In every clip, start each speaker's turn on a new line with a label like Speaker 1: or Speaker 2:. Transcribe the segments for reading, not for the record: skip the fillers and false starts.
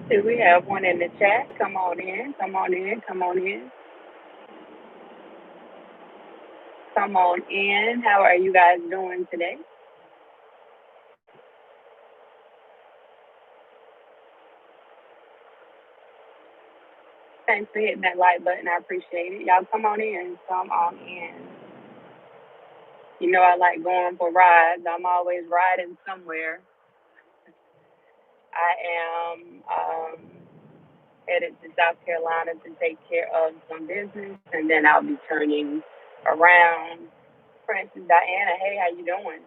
Speaker 1: Do we have one in the chat? Come on in, come on in, come on in, come on in. How are you guys doing today? Thanks for hitting that like button. I appreciate it. Y'all come on in. Come on in. You know I like going for rides. I'm always riding somewhere. I am headed to South Carolina to take care of some business, and then I'll be turning around. Princess Diana, hey, how you doing?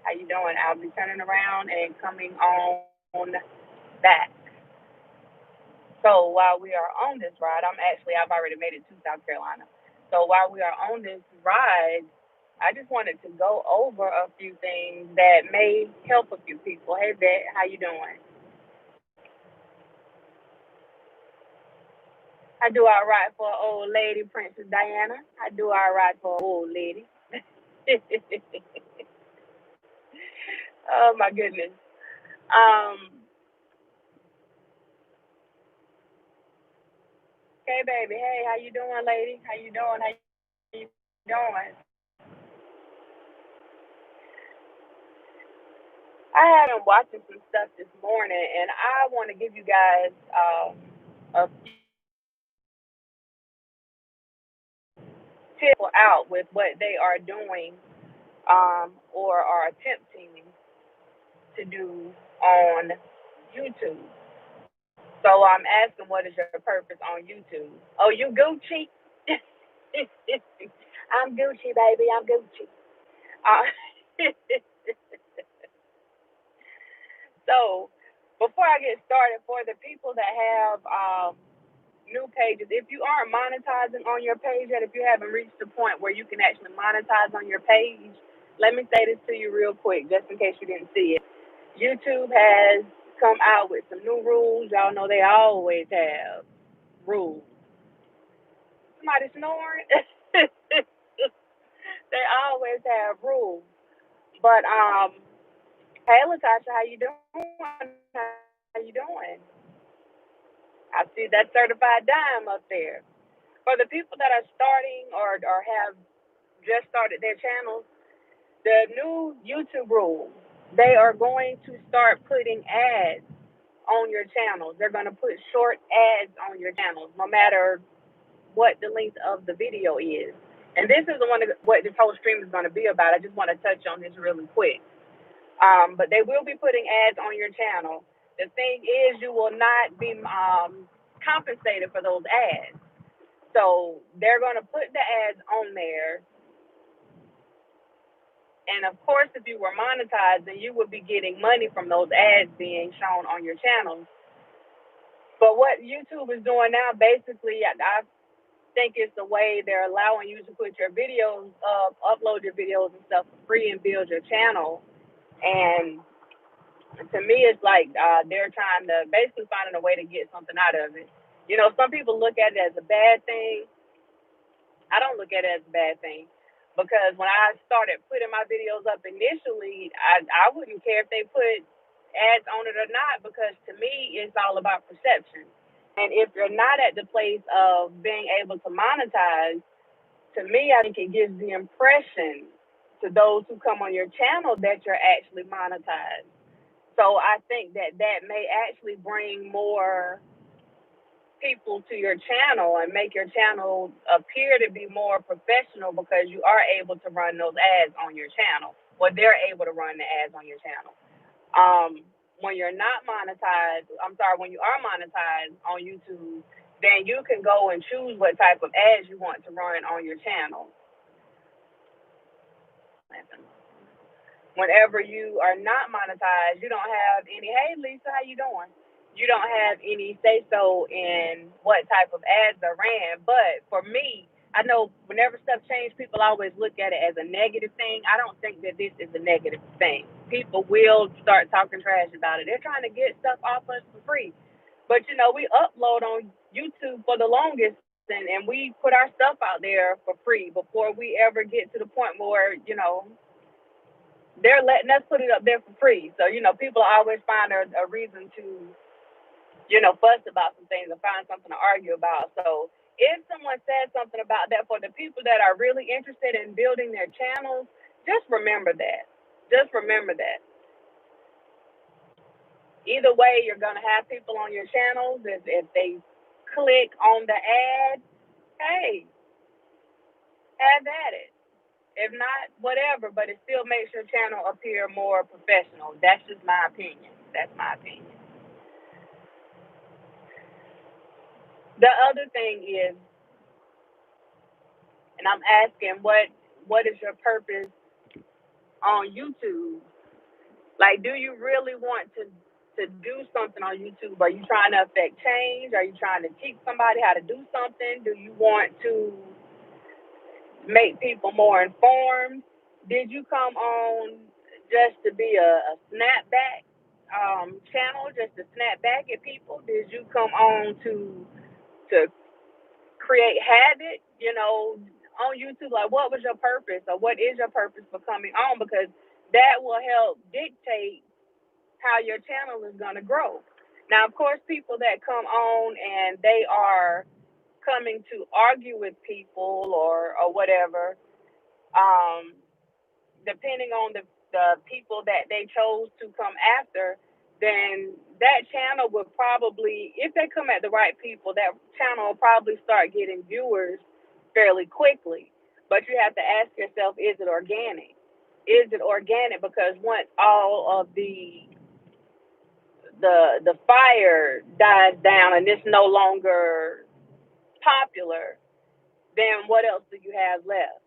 Speaker 1: How you doing? I'll be turning around and coming on back. So while we are on this ride, I've already made it to South Carolina. So while we are on this ride, I just wanted to go over a few things that may help a few people. Hey, Bet, how you doing? I do all right for an old lady, Princess Diana. I do all right for an old lady. Oh my goodness. Um, okay, baby. Hey, how you doing, lady? How you doing? How you doing? I have been watching some stuff this morning, and I want to give you guys a tip out with what they are doing or are attempting to do on YouTube. So I'm asking, what is your purpose on YouTube? Oh, you Gucci? I'm Gucci, baby. I'm Gucci. Uh, so before I get started, for the people that have new pages, if you aren't monetizing on your page yet, if you haven't reached the point where you can actually monetize on your page, let me say this to you real quick, just in case you didn't see it. YouTube has come out with some new rules. Y'all know they always have rules. Somebody snoring? They always have rules. But hey Latasha, how you doing? How you doing? I see that certified dime up there. For the people that are starting or have just started their channels, the new YouTube rules, they are going to start putting ads on your channels. They're going to put short ads on your channels, no matter what the length of the video is. And this is the one that, what this whole stream is going to be about. I just want to touch on this really quick. But they will be putting ads on your channel. The thing is, you will not be compensated for those ads. So they're going to put the ads on there. And of course, if you were monetized, then you would be getting money from those ads being shown on your channel. But what YouTube is doing now, basically, I think it's the way they're allowing you to put your videos up, upload your videos and stuff for free and build your channel. And to me, it's like they're trying to basically finding a way to get something out of it. You know, some people look at it as a bad thing. I don't look at it as a bad thing because when I started putting my videos up initially, I wouldn't care if they put ads on it or not because to me, it's all about perception. And if you're not at the place of being able to monetize, to me, I think it gives the impression to those who come on your channel that you're actually monetized. So I think that that may actually bring more people to your channel and make your channel appear to be more professional because you are able to run those ads on your channel. Well, they're able to run the ads on your channel. When you're not monetized, I'm sorry, when you are monetized on YouTube, then you can go and choose what type of ads you want to run on your channel. Whenever you are not monetized, you don't have any. Hey, Lisa, how you doing? You don't have any say so in what type of ads are ran. But for me, I know whenever stuff changes, people always look at it as a negative thing. I don't think that this is a negative thing. People will start talking trash about it. They're trying to get stuff off us for free. But you know, we upload on YouTube for the longest, and we put our stuff out there for free before we ever get to the point where they're letting us put it up there for free. So, people always find a reason to fuss about some things and find something to argue about. So if someone says something about that, for the people that are really interested in building their channels, just remember that. Just remember that. Either way, you're gonna have people on your channels. If they click on the ad, hey, have at it. If not, whatever, but it still makes your channel appear more professional. That's just my opinion. That's my opinion. The other thing is, and I'm asking, what is your purpose on YouTube? Like, do you really want to do something on YouTube? Are you trying to affect change? Are you trying to teach somebody how to do something? Do you want to make people more informed? Did you come on just to be a snapback channel, just to snap back at people? Did you come on to create habit? On YouTube, like, what was your purpose, or what is your purpose for coming on? Because that will help dictate how your channel is going to grow. Now, of course, people that come on and they are coming to argue with people or whatever, um, depending on the people that they chose to come after, then that channel would probably, if they come at the right people, that channel will probably start getting viewers fairly quickly. But you have to ask yourself, is it organic? Is it organic? Because once all of the fire dies down and it's no longer popular, then what else do you have left?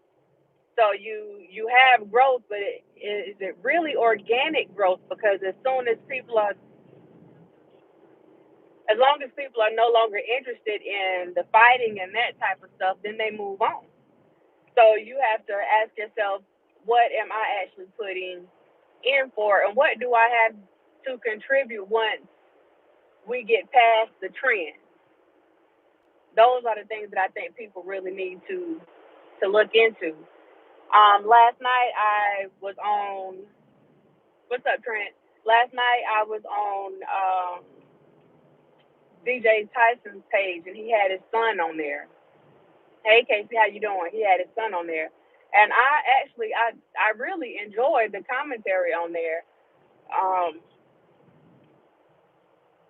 Speaker 1: So you have growth, but is it really organic growth? Because as long as people are no longer interested in the fighting and that type of stuff, then they move on. So you have to ask yourself, what am I actually putting in for, and what do I have to contribute once we get past the trend? Those are the things that I think people really need to look into. Last night I was on. What's up, Trent? Last night I was on DJ Tyson's page, and he had his son on there. Hey, Casey, how you doing? He had his son on there, and I really enjoyed the commentary on there. Um,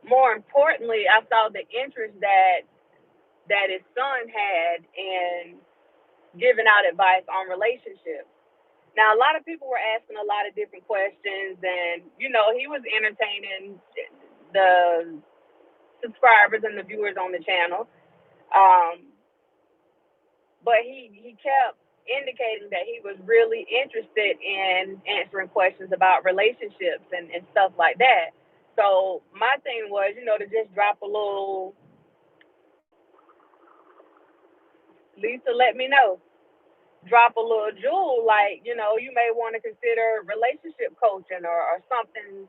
Speaker 1: More importantly, I saw the interest that his son had in giving out advice on relationships. Now, a lot of people were asking a lot of different questions, and he was entertaining the subscribers and the viewers on the channel. Um, but he kept indicating that he was really interested in answering questions about relationships and stuff like that. So my thing was, to just drop a little, Lisa, let me know, drop a little jewel, like, you may want to consider relationship coaching or something,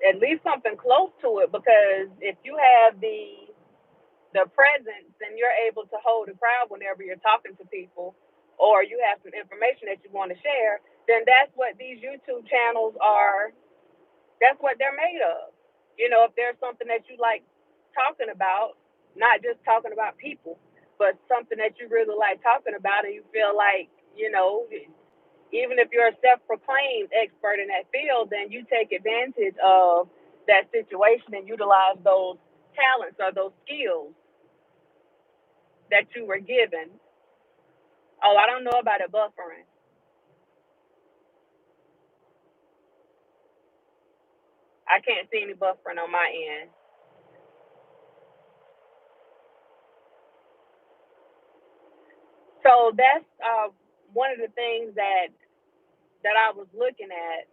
Speaker 1: at least something close to it, because if you have the presence and you're able to hold a crowd whenever you're talking to people, or you have some information that you want to share, then that's what these YouTube channels are. That's what they're made of. If there's something that you like talking about, not just talking about people, but something that you really like talking about, and you feel like, even if you're a self-proclaimed expert in that field, then you take advantage of that situation and utilize those talents or those skills that you were given. Oh, I don't know about it buffering. I can't see any buffering on my end. So that's one of the things that I was looking at.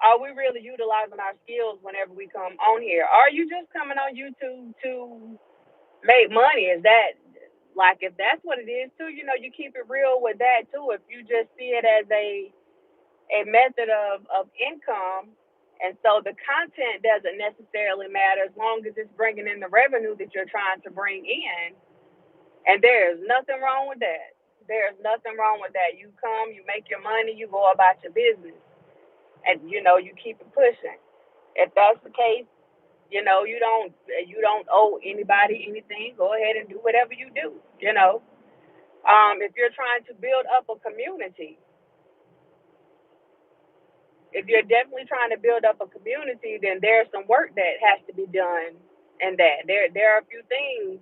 Speaker 1: Are we really utilizing our skills whenever we come on here? Are you just coming on YouTube to make money? Is that, like, if that's what it is too, you keep it real with that too. If you just see it as a method of income, and so the content doesn't necessarily matter as long as it's bringing in the revenue that you're trying to bring in, and there's nothing wrong with that. There's nothing wrong with that. You come, you make your money, you go about your business, and you keep it pushing. If that's the case, you don't owe anybody anything. Go ahead and do whatever you do. If you're trying to build up a community, if you're definitely trying to build up a community, then there's some work that has to be done, and that there are a few things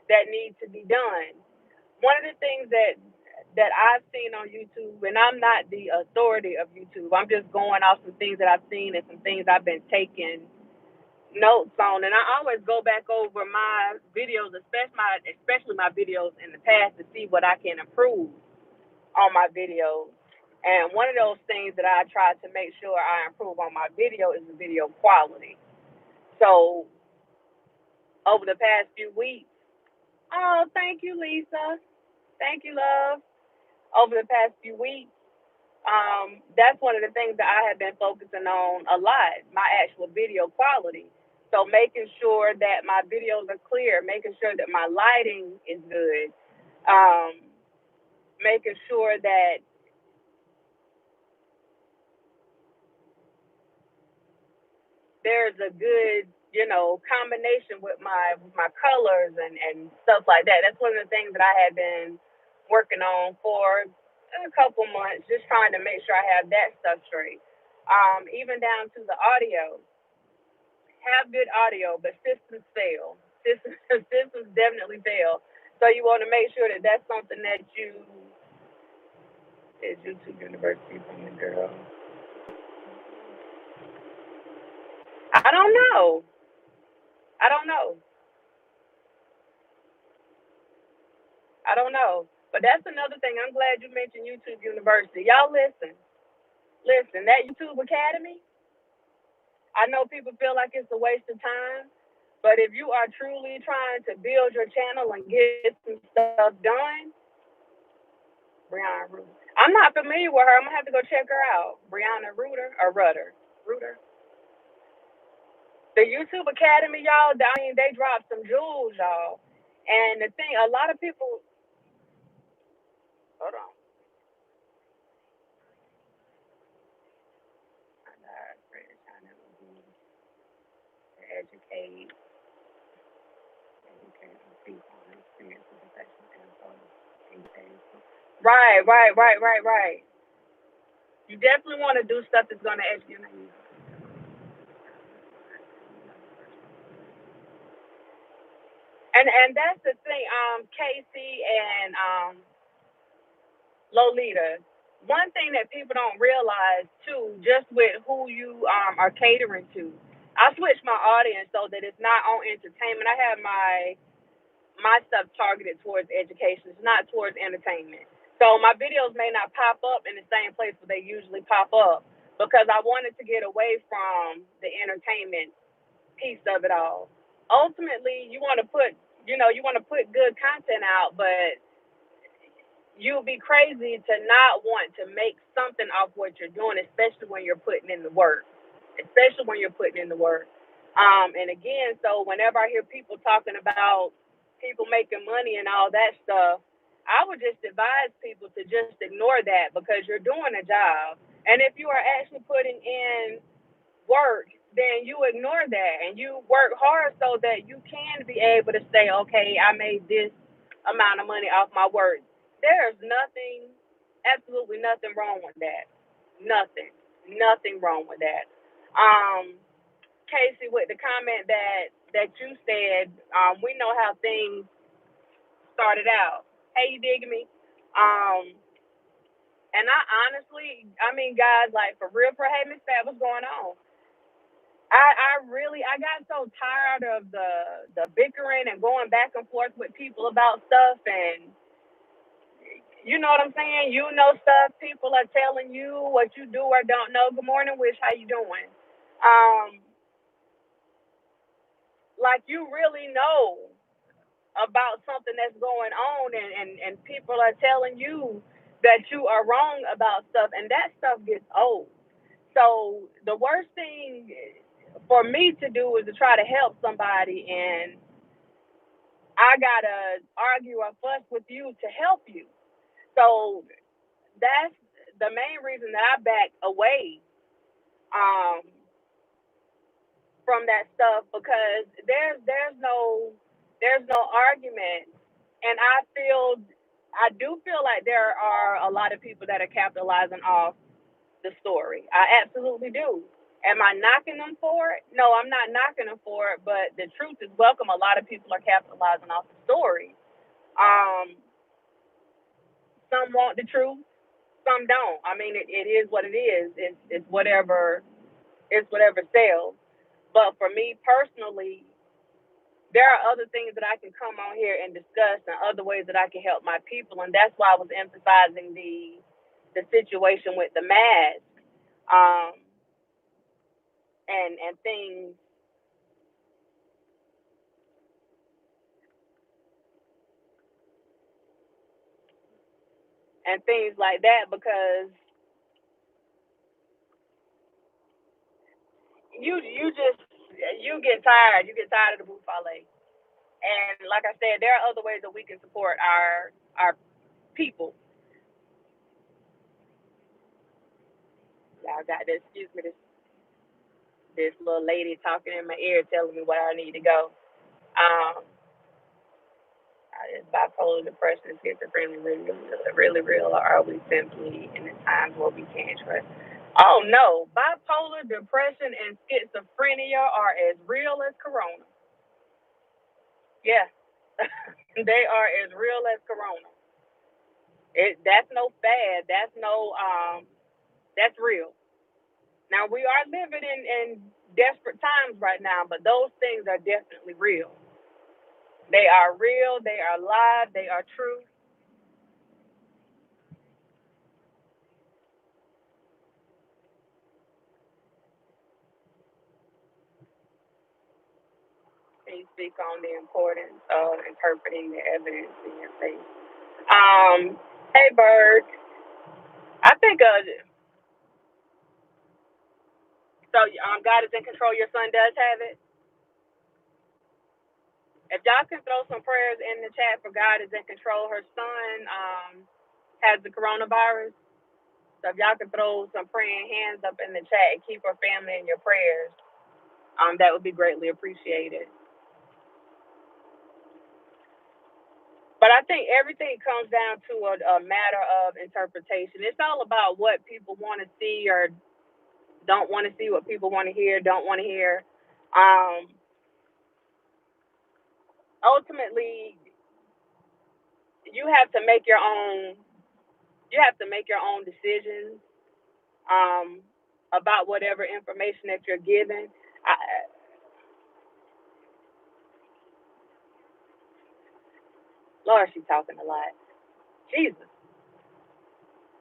Speaker 1: that need to be done. One of the things that I've seen on YouTube, and I'm not the authority of YouTube. I'm just going off some things that I've seen and some things I've been taking notes on, and I always go back over my videos, especially my videos in the past, to see what I can improve on my videos. And one of those things that I try to make sure I improve on my video is the video quality. So over the past few weeks, oh, thank you, Lisa. Thank you, love. Over the past few weeks, that's one of the things that I have been focusing on a lot, my actual video quality. So making sure that my videos are clear, making sure that my lighting is good, making sure that there's a good, combination with my colors and stuff like that. That's one of the things that I have been working on for a couple months, just trying to make sure I have that stuff straight. Even down to the audio, have good audio, but systems fail. Systems systems definitely fail. So you want to make sure that that's something that you is YouTube University from the girl. I don't know. I don't know. I don't know. But that's another thing. I'm glad you mentioned YouTube University. Y'all listen. Listen, that YouTube Academy, I know people feel like it's a waste of time, but if you are truly trying to build your channel and get some stuff done, Brianna Rooter. I'm not familiar with her. I'm gonna have to go check her out. Brianna Rooter or Rudder. Rooter. The YouTube Academy, y'all, I mean, they dropped some jewels, y'all. And the thing, a lot of people, hold on. I got British China to educate, people on experience with professional info. Right. You definitely want to do stuff that's going to educate you. And that's the thing, Casey and Lolita. One thing that people don't realize too, just with who you are catering to. I switched my audience so that it's not on entertainment. I have my stuff targeted towards education. It's not towards entertainment. So my videos may not pop up in the same place where they usually pop up because I wanted to get away from the entertainment piece of it all. Ultimately, you want to put good content out, but you'll be crazy to not want to make something off what you're doing, especially when you're putting in the work. Especially when you're putting in the work. And again, so whenever I hear people talking about people making money and all that stuff, I would just advise people to just ignore that because you're doing a job. And if you are actually putting in work, then you ignore that and you work hard so that you can be able to say, okay, I made this amount of money off my work. There's nothing, absolutely nothing wrong with that. Nothing, nothing wrong with that. Um, Casey, with the comment that you said, we know how things started out. Hey, you digging me? Um, and I honestly, I mean, guys, like for real, hey, Miss Fat, what's going on? I got so tired of the bickering and going back and forth with people about stuff, and you know what I'm saying. You know stuff. People are telling you what you do or don't know. Good morning, Wish. How you doing? Um, like you really know about something that's going on, and people are telling you that you are wrong about stuff, and that stuff gets old. So the worst thing for me to do is to try to help somebody, and I gotta argue or fuss with you to help you. So that's the main reason that I back away um, from that stuff, because there's no argument, and I do feel like there are a lot of people that are capitalizing off the story. I absolutely do. Am I knocking them for it? No, I'm not knocking them for it. But the truth is, welcome. A lot of people are capitalizing off the story. Um, some want the truth, some don't. I mean, it is what it is. It's whatever. It's whatever sells. But for me personally, there are other things that I can come on here and discuss, and other ways that I can help my people, and that's why I was emphasizing the situation with the mask, um, and things like that, because you get tired of the buffale. And like I said, there are other ways that we can support our people. Y'all got this. Excuse me, this little lady talking in my ear, telling me where I need to go. Um, is bipolar depression and schizophrenia really real, or are we simply in the times where we can't trust? Oh no, bipolar depression and schizophrenia are as real as corona. Yeah, they are as real as corona. That's no fad. That's real. Now we are living in desperate times right now, but those things are definitely real. They are real. They are live. They are true. Can you speak on the importance of interpreting the evidence in your faith? Hey, Bird. I think so. God is in control. Your son does have it. If y'all can throw some prayers in the chat for God is in control. Her son has the coronavirus. So if y'all could throw some praying hands up in the chat and keep her family in your prayers, that would be greatly appreciated. But I think everything comes down to a matter of interpretation. It's all about what people want to see or don't want to see, what people want to hear, don't want to hear. Um, Ultimately, you have to make your own. You have to make your own decisions um, about whatever information that you're given. I, Lord, she's talking a lot. Jesus,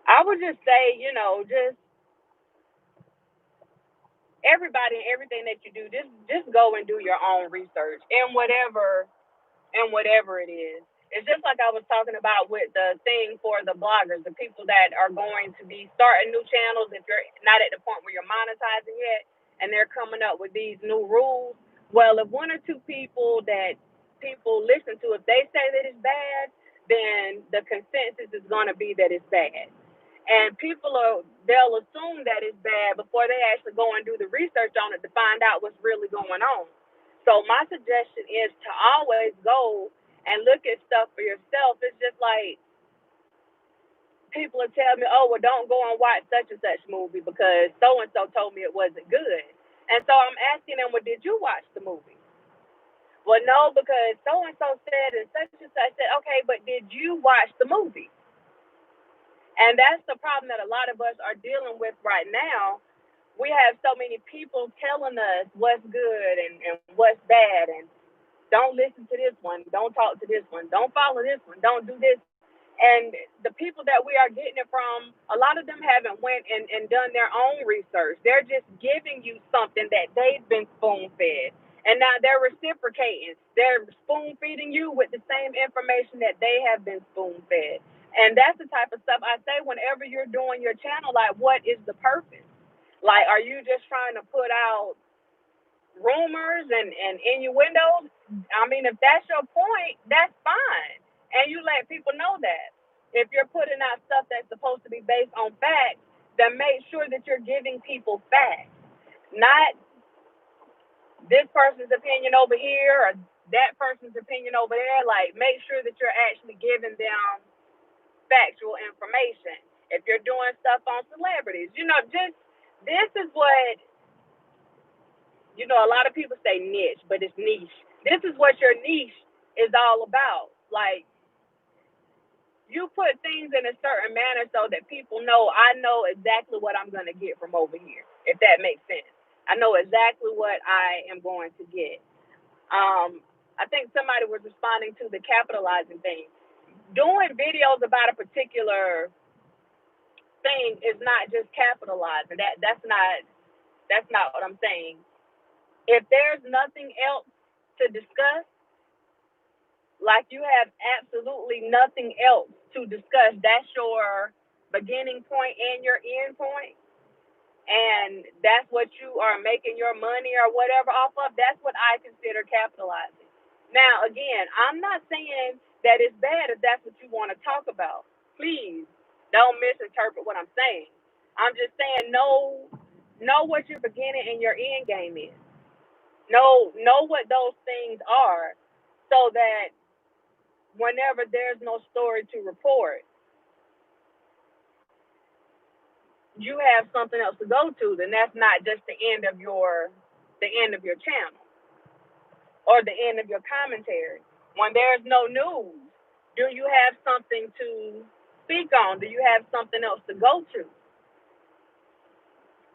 Speaker 1: I would just say, just everybody and everything that you do, just go and do your own research and whatever it is. It's just like I was talking about with the thing for the bloggers, the people that are going to be starting new channels. If you're not at the point where you're monetizing yet, and they're coming up with these new rules, well, if one or two people that people listen to, if they say that it's bad, then the consensus is going to be that it's bad. And they'll assume that it's bad before they actually go and do the research on it to find out what's really going on. So my suggestion is to always go and look at stuff for yourself. It's just like people will tell me, oh, well, don't go and watch such and such movie because so and so told me it wasn't good. And so I'm asking them, well, did you watch the movie? Well, no, because so and so said and such and such. I said, okay, but did you watch the movie? And that's the problem that a lot of us are dealing with right now. We have so many people telling us what's good and what's bad, and don't listen to this one, don't talk to this one, don't follow this one, don't do this. And the people that we are getting it from, a lot of them haven't went and done their own research. They're just giving you something that they've been spoon fed. And now they're reciprocating. They're spoon feeding you with the same information that they have been spoon fed. And that's the type of stuff I say whenever you're doing your channel, like, what is the purpose? Like, are you just trying to put out rumors and innuendos? I mean, if that's your point, that's fine. And you let people know that. If you're putting out stuff that's supposed to be based on facts, then make sure that you're giving people facts, not this person's opinion over here or that person's opinion over there. Like, make sure that you're actually giving them factual information. If you're doing stuff on celebrities, just this is what, a lot of people say niche, but it's niche. This is what your niche is all about. Like, you put things in a certain manner so that people know, I know exactly what I'm going to get from over here, if that makes sense. I know exactly what I am going to get. I think somebody was responding to the capitalizing thing. Doing videos about a particular thing is not just capitalizing. That's not what I'm saying. If there's nothing else to discuss, like you have absolutely nothing else to discuss, that's your beginning point and your end point, and that's what you are making your money or whatever off of, that's what I consider capitalizing. Now, again, I'm not saying that it's bad if that's what you want to talk about. Please don't misinterpret what I'm saying. I'm just saying know what your beginning and your end game is. Know what those things are, so that whenever there's no story to report, you have something else to go to. Then that's not just the end of your channel or the end of your commentary. When there's no news, do you have something to speak on? Do you have something else to go to?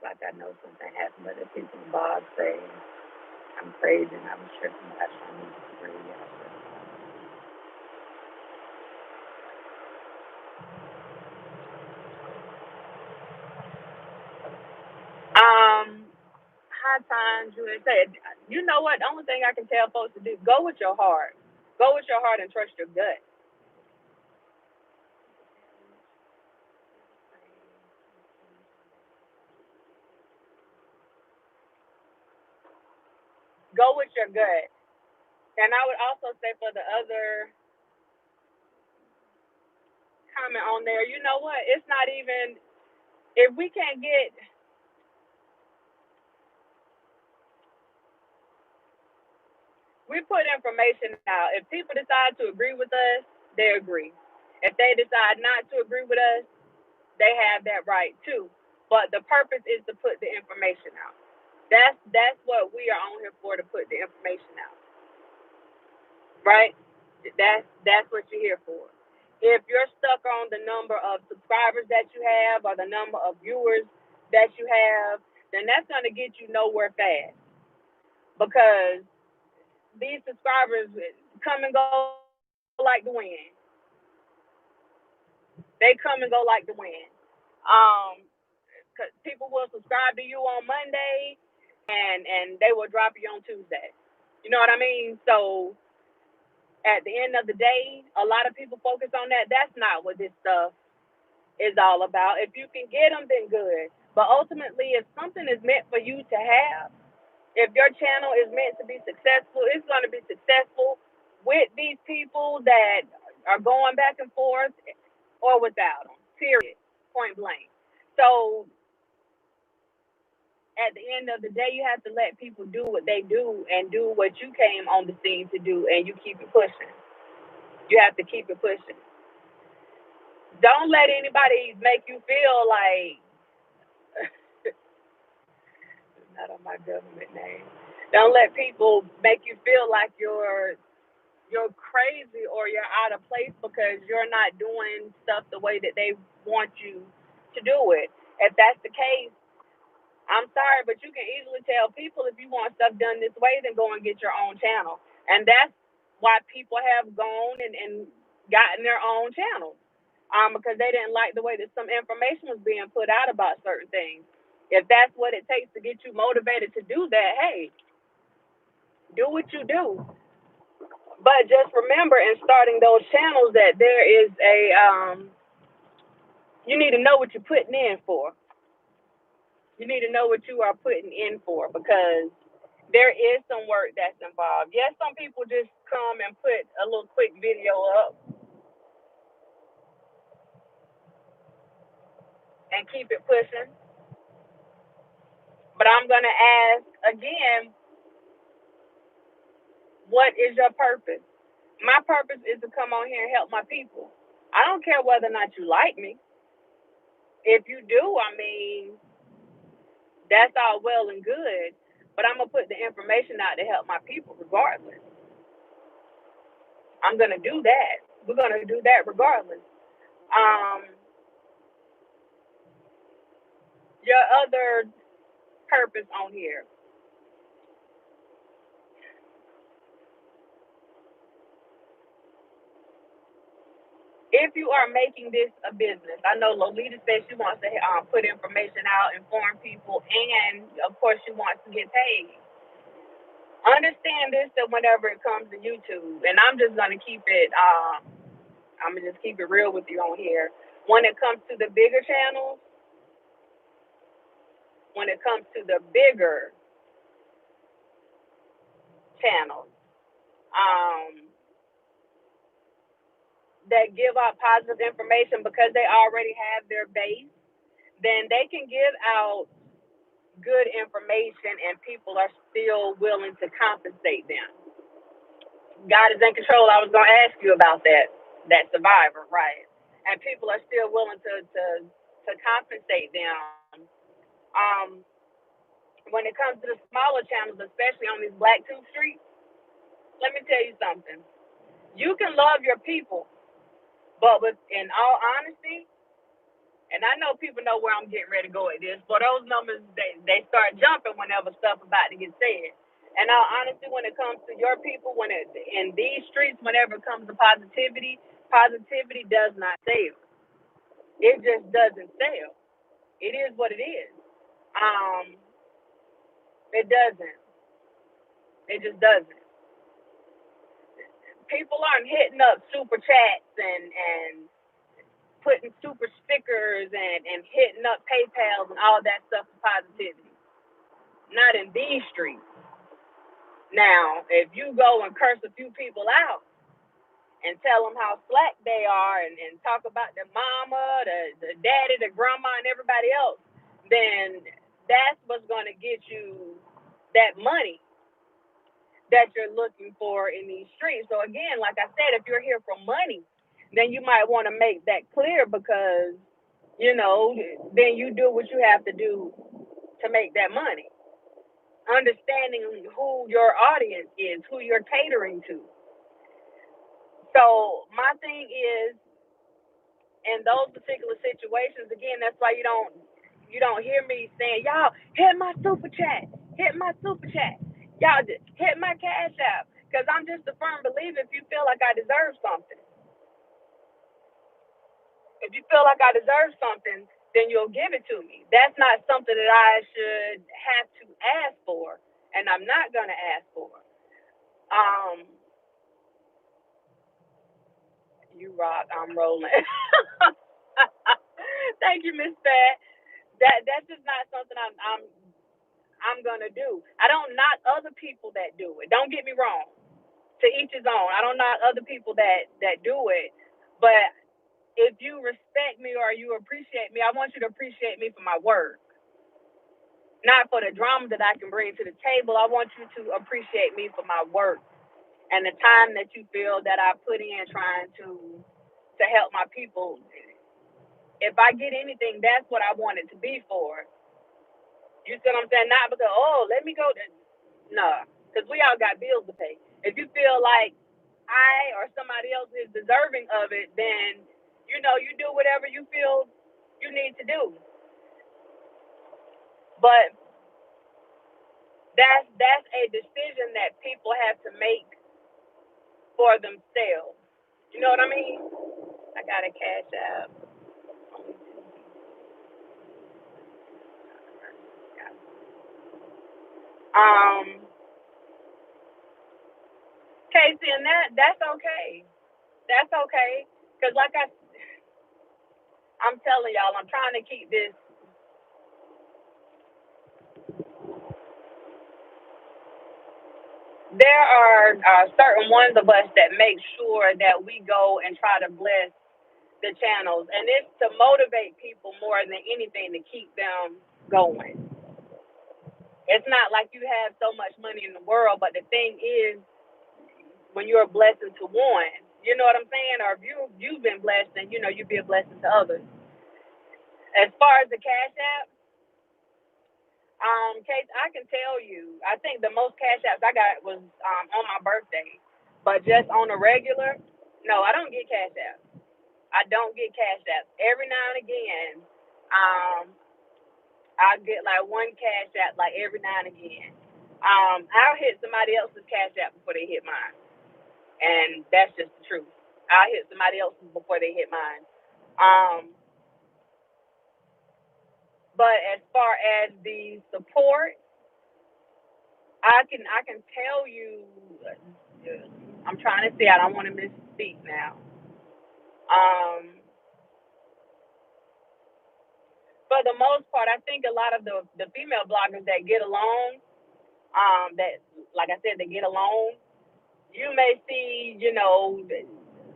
Speaker 1: Like, I know something happened, but the people in Bob say I'm crazy and I'm tripping. I need to agree. High times, you would say, you know what? The only thing I can tell folks to do, go with your heart. Go with your heart and trust your gut. Go with your gut. And I would also say, for the other comment on there, you know what? It's not even, if we can't get, we put information out. If people decide to agree with us, they agree. If they decide not to agree with us, they have that right too. But the purpose is to put the information out. That's what we are on here for, to put the information out. Right? That's what you're here for. If you're stuck on the number of subscribers that you have or the number of viewers that you have, then that's going to get you nowhere fast, because these subscribers come and go like the wind. They come and go like the wind. Cause people will subscribe to you on Monday, and they will drop you on Tuesday. You know what I mean? So at the end of the day, a lot of people focus on that. That's not what this stuff is all about. If you can get them, then good. But ultimately, if something is meant for you to have, if your channel is meant to be successful, it's going to be successful with these people that are going back and forth, or without them, period, point blank. So at the end of the day, you have to let people do what they do and do what you came on the scene to do, and you keep it pushing. You have to keep it pushing. Don't let anybody make you feel like, not on my government name. Don't let people make you feel like you're crazy or you're out of place because you're not doing stuff the way that they want you to do it. If that's the case, I'm sorry, but you can easily tell people, if you want stuff done this way, then go and get your own channel. And that's why people have gone and gotten their own channels, because they didn't like the way that some information was being put out about certain things. If that's what it takes to get you motivated to do that, hey, do what you do. But just remember, in starting those channels, that there is you need to know what you're putting in for. You need to know what you are putting in for, because there is some work that's involved. Yes, some people just come and put a little quick video up, and keep it pushing. But I'm gonna ask again, what is your purpose? My purpose is to come on here and help my people. I don't care whether or not you like me. If you do, I mean, that's all well and good. But I'm gonna put the information out to help my people regardless. I'm gonna do that. We're gonna do that regardless. Um, your other purpose on here. If you are making this a business, I know Lolita says she wants to put information out, inform people, and of course she wants to get paid. Understand this that whenever it comes to YouTube, and I'm just gonna keep it, I'm gonna just keep it real with you on here. When it comes to the bigger channels, when it comes to the bigger channels, um, that give out positive information because they already have their base, then they can give out good information and people are still willing to compensate them. God is in control. I was going to ask you about that survivor, right? And people are still willing to compensate them. Um, when it comes to the smaller channels, especially on these Black Tube streets, let me tell you something. You can love your people, but with in all honesty, and I know people know where I'm getting ready to go at this, but those numbers they start jumping whenever stuff about to get said. And all honesty, when it comes to your people, when it in these streets, whenever it comes to positivity, positivity does not sell. It just doesn't sell. It is what it is. Um, it doesn't. It just doesn't. People aren't hitting up super chats and putting super stickers and hitting up PayPals and all that stuff for positivity. Not in these streets. Now, if you go and curse a few people out and tell them how slack they are and talk about the mama, the daddy, the grandma, and everybody else, then that's what's going to get you that money that you're looking for in these streets. So again, like I said, if you're here for money, then you might want to make that clear because, you know, then you do what you have to do to make that money. Understanding who your audience is, who you're catering to. So my thing is, in those particular situations, again, that's why you don't hear me saying, y'all hit my super chat, hit my super chat, y'all just hit my cash app, because I'm just a firm believer. If you feel like I deserve something, if you feel like I deserve something, then you'll give it to me. That's not something that I should have to ask for, and I'm not gonna ask for. Um, you rock. I'm rolling. Thank you, Miss Fat. That's just not something I'm gonna do. I don't knock other people that do it. Don't get me wrong. To each his own. I don't knock other people that do it. But if you respect me or you appreciate me, I want you to appreciate me for my work, not for the drama that I can bring to the table. I want you to appreciate me for my work and the time that you feel that I put in trying to help my people. If I get anything, that's what I want it to be for. You see what I'm saying? Not because, oh, let me go. No, because we all got bills to pay. If you feel like I or somebody else is deserving of it, then you do whatever you feel you need to do. But that's a decision that people have to make for themselves. You know what I mean? I got a cash app. Um, Casey, and that's okay. That's okay. Cause like I'm telling y'all, I'm trying to keep this. There are certain ones of us that make sure that we go and try to bless the channels, and it's to motivate people more than anything to keep them going. It's not like you have so much money in the world, but the thing is, when you're a blessing to one, you know what I'm saying? Or if you've been blessed, then you know you be a blessing to others. As far as the Cash App, Kate, I can tell you, I think the most Cash Apps I got was on my birthday, but just on a regular, no, I don't get Cash Apps. I don't get Cash Apps. Every now and again, um, I get like one Cash App, like every now and again. I'll hit somebody else's Cash App before they hit mine, and that's just the truth. I'll hit somebody else's before they hit mine. Um, but as far as the support, I can tell you. I'm trying to see. I don't want to misspeak now. Um, for the most part, I think a lot of the female bloggers that get along, that like I said, they get along. You may see,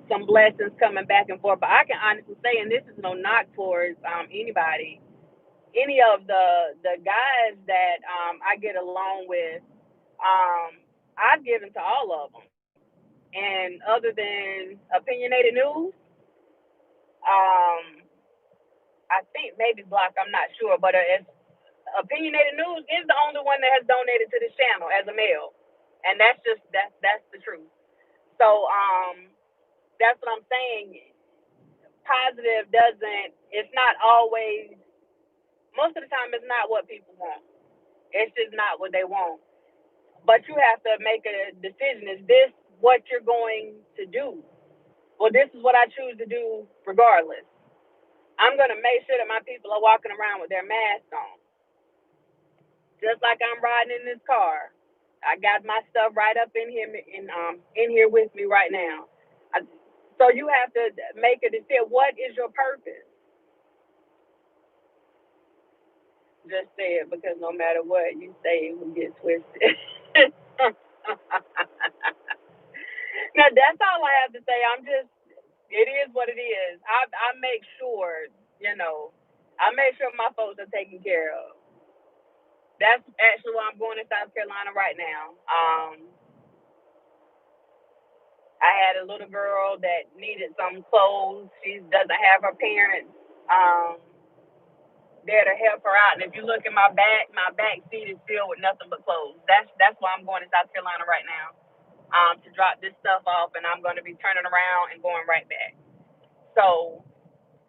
Speaker 1: some blessings coming back and forth, but I can honestly say, and this is no knock towards anybody, any of the guys that I get along with, I've given to all of them. And other than opinionated news, um, I think maybe Block, I'm not sure, but it's opinionated news is the only one that has donated to this channel as a male, and that's the truth. So that's what I'm saying. Positive doesn't. It's not always. Most of the time, it's not what people want. It's just not what they want. But you have to make a decision. Is this what you're going to do? Well, this is what I choose to do regardless. I'm going to make sure that my people are walking around with their masks on. Just like I'm riding in this car. I got my stuff right up in here with me right now. So you have to make a decision. What is your purpose? Just say it, because no matter what you say, it will get twisted. Now that's all I have to say. It is what it is. I make sure, I make sure my folks are taken care of. That's actually why I'm going to South Carolina right now. I had a little girl that needed some clothes. She doesn't have her parents um, there to help her out. And if you look at my back seat is filled with nothing but clothes. That's why I'm going to South Carolina right now, to drop this stuff off, and I'm going to be turning around and going right back. So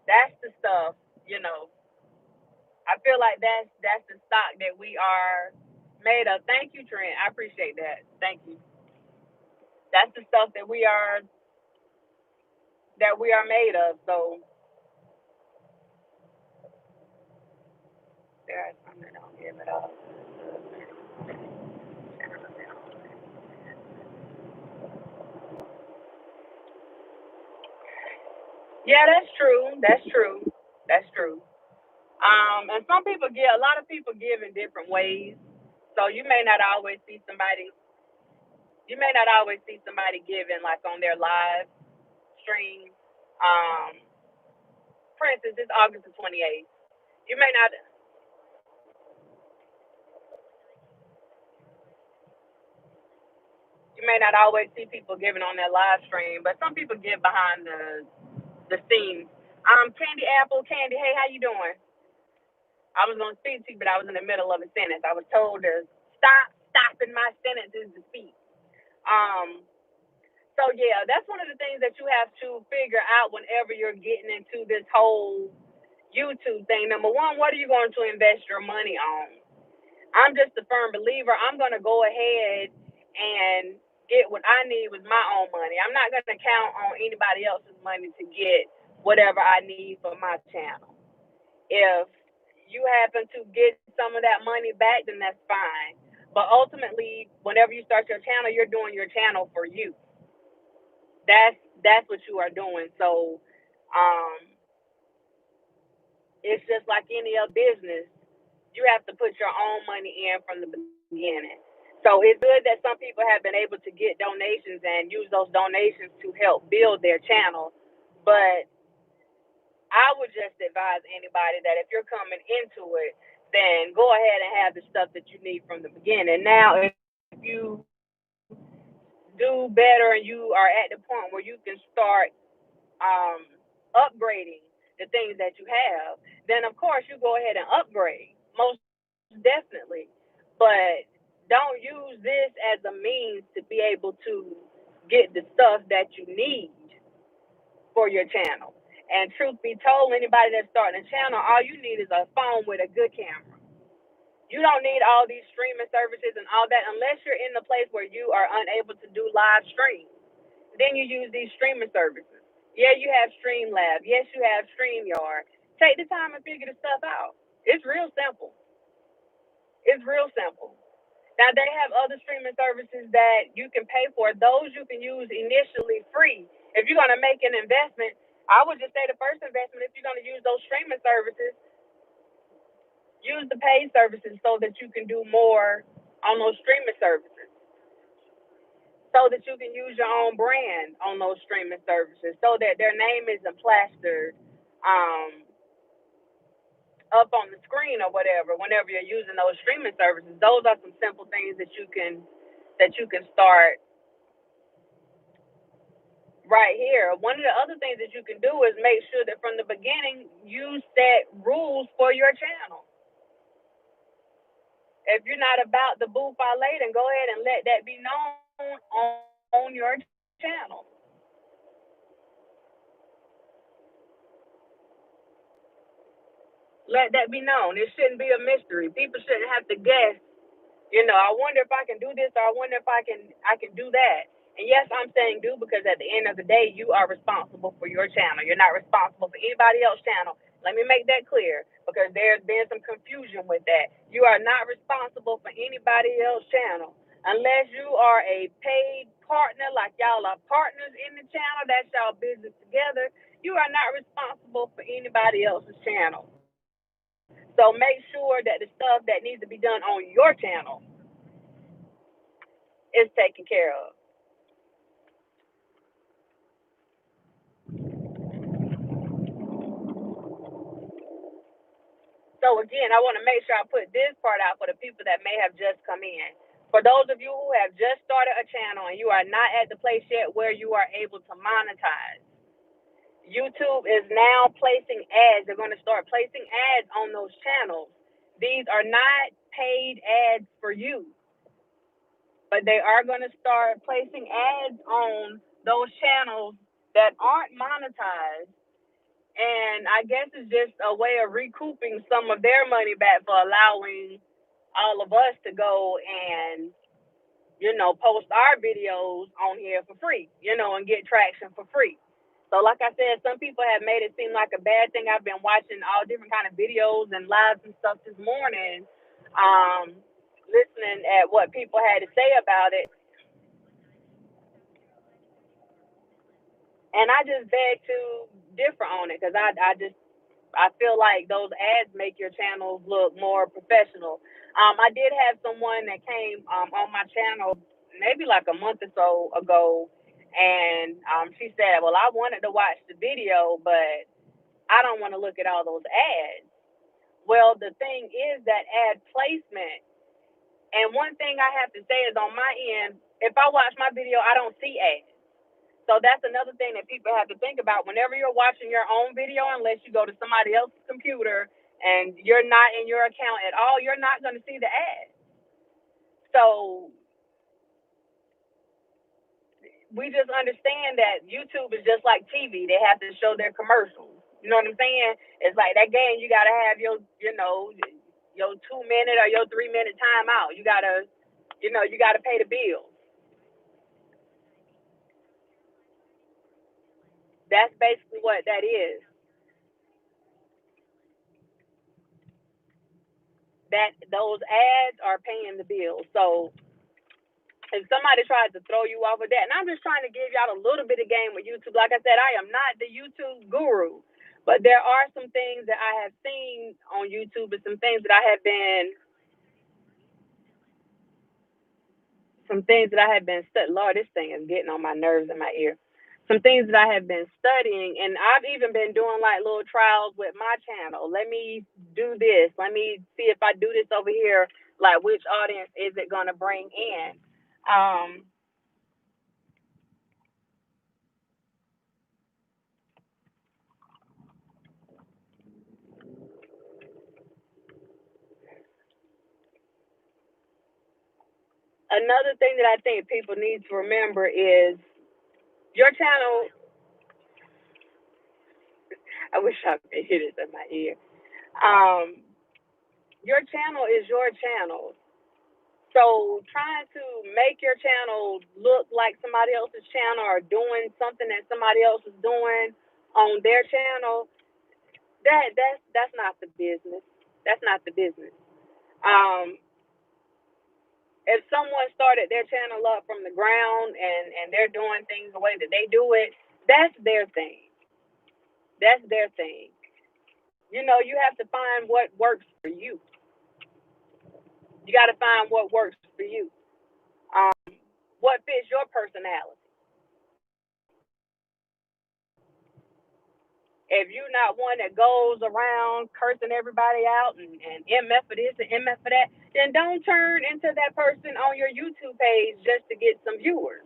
Speaker 1: that's the stuff, I feel like that's the stock that we are made of. Thank you, Trent. I appreciate that. Thank you. That's the stuff that we are made of. So there are some that don't give it up. Yeah, that's true. That's true. That's true. And a lot of people give in different ways. So you may not always see somebody giving like on their live stream. Um, for instance, it's August the 28th. You may not you may not always see people giving on their live stream, but some people give behind the scenes. Candy Apple, Candy, hey, how you doing? I was gonna speak to you, but I was in the middle of a sentence. I was told to stop stopping my sentences to speak. Um, so yeah, that's one of the things that you have to figure out whenever you're getting into this whole YouTube thing. Number one, what are you going to invest your money on? I'm just a firm believer. I'm going to go ahead and get what I need with my own money. I'm not going to count on anybody else's money to get whatever I need for my channel. If you happen to get some of that money back, then that's fine. But ultimately, whenever you start your channel, you're doing your channel for you. That's what you are doing. So um, it's just like any other business. You have to put your own money in from the beginning. So it's good that some people have been able to get donations and use those donations to help build their channel. But I would just advise anybody that if you're coming into it, then go ahead and have the stuff that you need from the beginning. Now, if you do better and you are at the point where you can start upgrading the things that you have, then of course you go ahead and upgrade, most definitely. But don't use this as a means to be able to get the stuff that you need for your channel. And truth be told, anybody that's starting a channel, all you need is a phone with a good camera. You don't need all these streaming services and all that unless you're in the place where you are unable to do live streams. Then you use these streaming services. Yeah, you have Streamlab. Yes, you have StreamYard. Take the time and figure the stuff out. It's real simple. It's real simple. Now they have other streaming services that you can pay for. Those you can use initially free. If you're gonna make an investment, I would just say the first investment, if you're gonna use those streaming services, use the paid services so that you can do more on those streaming services. So that you can use your own brand on those streaming services, so that their name isn't plastered um, up on the screen or whatever. Whenever you're using those streaming services, those are some simple things that you can start right here. One of the other things that you can do is make sure that from the beginning you set rules for your channel. If you're not about the boo filet, then go ahead and let that be known on your channel. Let that be known. It shouldn't be a mystery. People shouldn't have to guess. I wonder if I can do this, or I wonder if I can do that. And yes, I'm saying do, because at the end of the day, you are responsible for your channel. You're not responsible for anybody else's channel. Let me make that clear, because there's been some confusion with that. You are not responsible for anybody else's channel unless you are a paid partner, like y'all are partners in the channel. That's y'all business together. You are not responsible for anybody else's channel. So make sure that the stuff that needs to be done on your channel is taken care of. So again, I want to make sure I put this part out for the people that may have just come in. For those of you who have just started a channel and you are not at the place yet where you are able to monetize, YouTube is now placing ads. They're going to start placing ads on those channels. These are not paid ads for you, but they are going to start placing ads on those channels that aren't monetized. And I guess it's just a way of recouping some of their money back for allowing all of us to go and, post our videos on here for free, and get traction for free. So like I said, some people have made it seem like a bad thing. I've been watching all different kind of videos and lives and stuff this morning, listening at what people had to say about it. And I just beg to differ on it, because I feel like those ads make your channels look more professional. I did have someone that came on my channel maybe like a month or so ago, and she said, "Well, I wanted to watch the video, but I don't want to look at all those ads." Well, the thing is that ad placement, and one thing I have to say is on my end, if I watch my video, I don't see ads. So that's another thing that people have to think about whenever you're watching your own video, unless you go to somebody else's computer and you're not in your account at all, you're not going to see the ad. So we just understand that YouTube is just like TV. They have to show their commercials. You know what I'm saying? It's like that game. You got to have your 2 minute or your 3 minute timeout. You got to pay the bills. That's basically what that is. That those ads are paying the bills. So if somebody tries to throw you off of that, and I'm just trying to give y'all a little bit of game with YouTube. Like I said, I am not the YouTube guru, but there are some things that I have seen on YouTube, and some things that I have been studying. Lord, this thing is getting on my nerves in my ear. some things that I have been studying, and I've even been doing like little trials with my channel. Let me do this. Let me see if I do this over here, like which audience is it going to bring in. Um, Another thing that I think people need to remember is your channel. I wish I could hear this in my ear. Um, your channel is your channel. So trying to make your channel look like somebody else's channel or doing something that somebody else is doing on their channel, that's not the business. That's not the business. Um, if someone started their channel up from the ground and they're doing things the way that they do it, that's their thing. That's their thing. You have to find what works for you. You got to find what works for you. What fits your personality. If you're not one that goes around cursing everybody out and MF for this and MF for that, then don't turn into that person on your YouTube page just to get some viewers.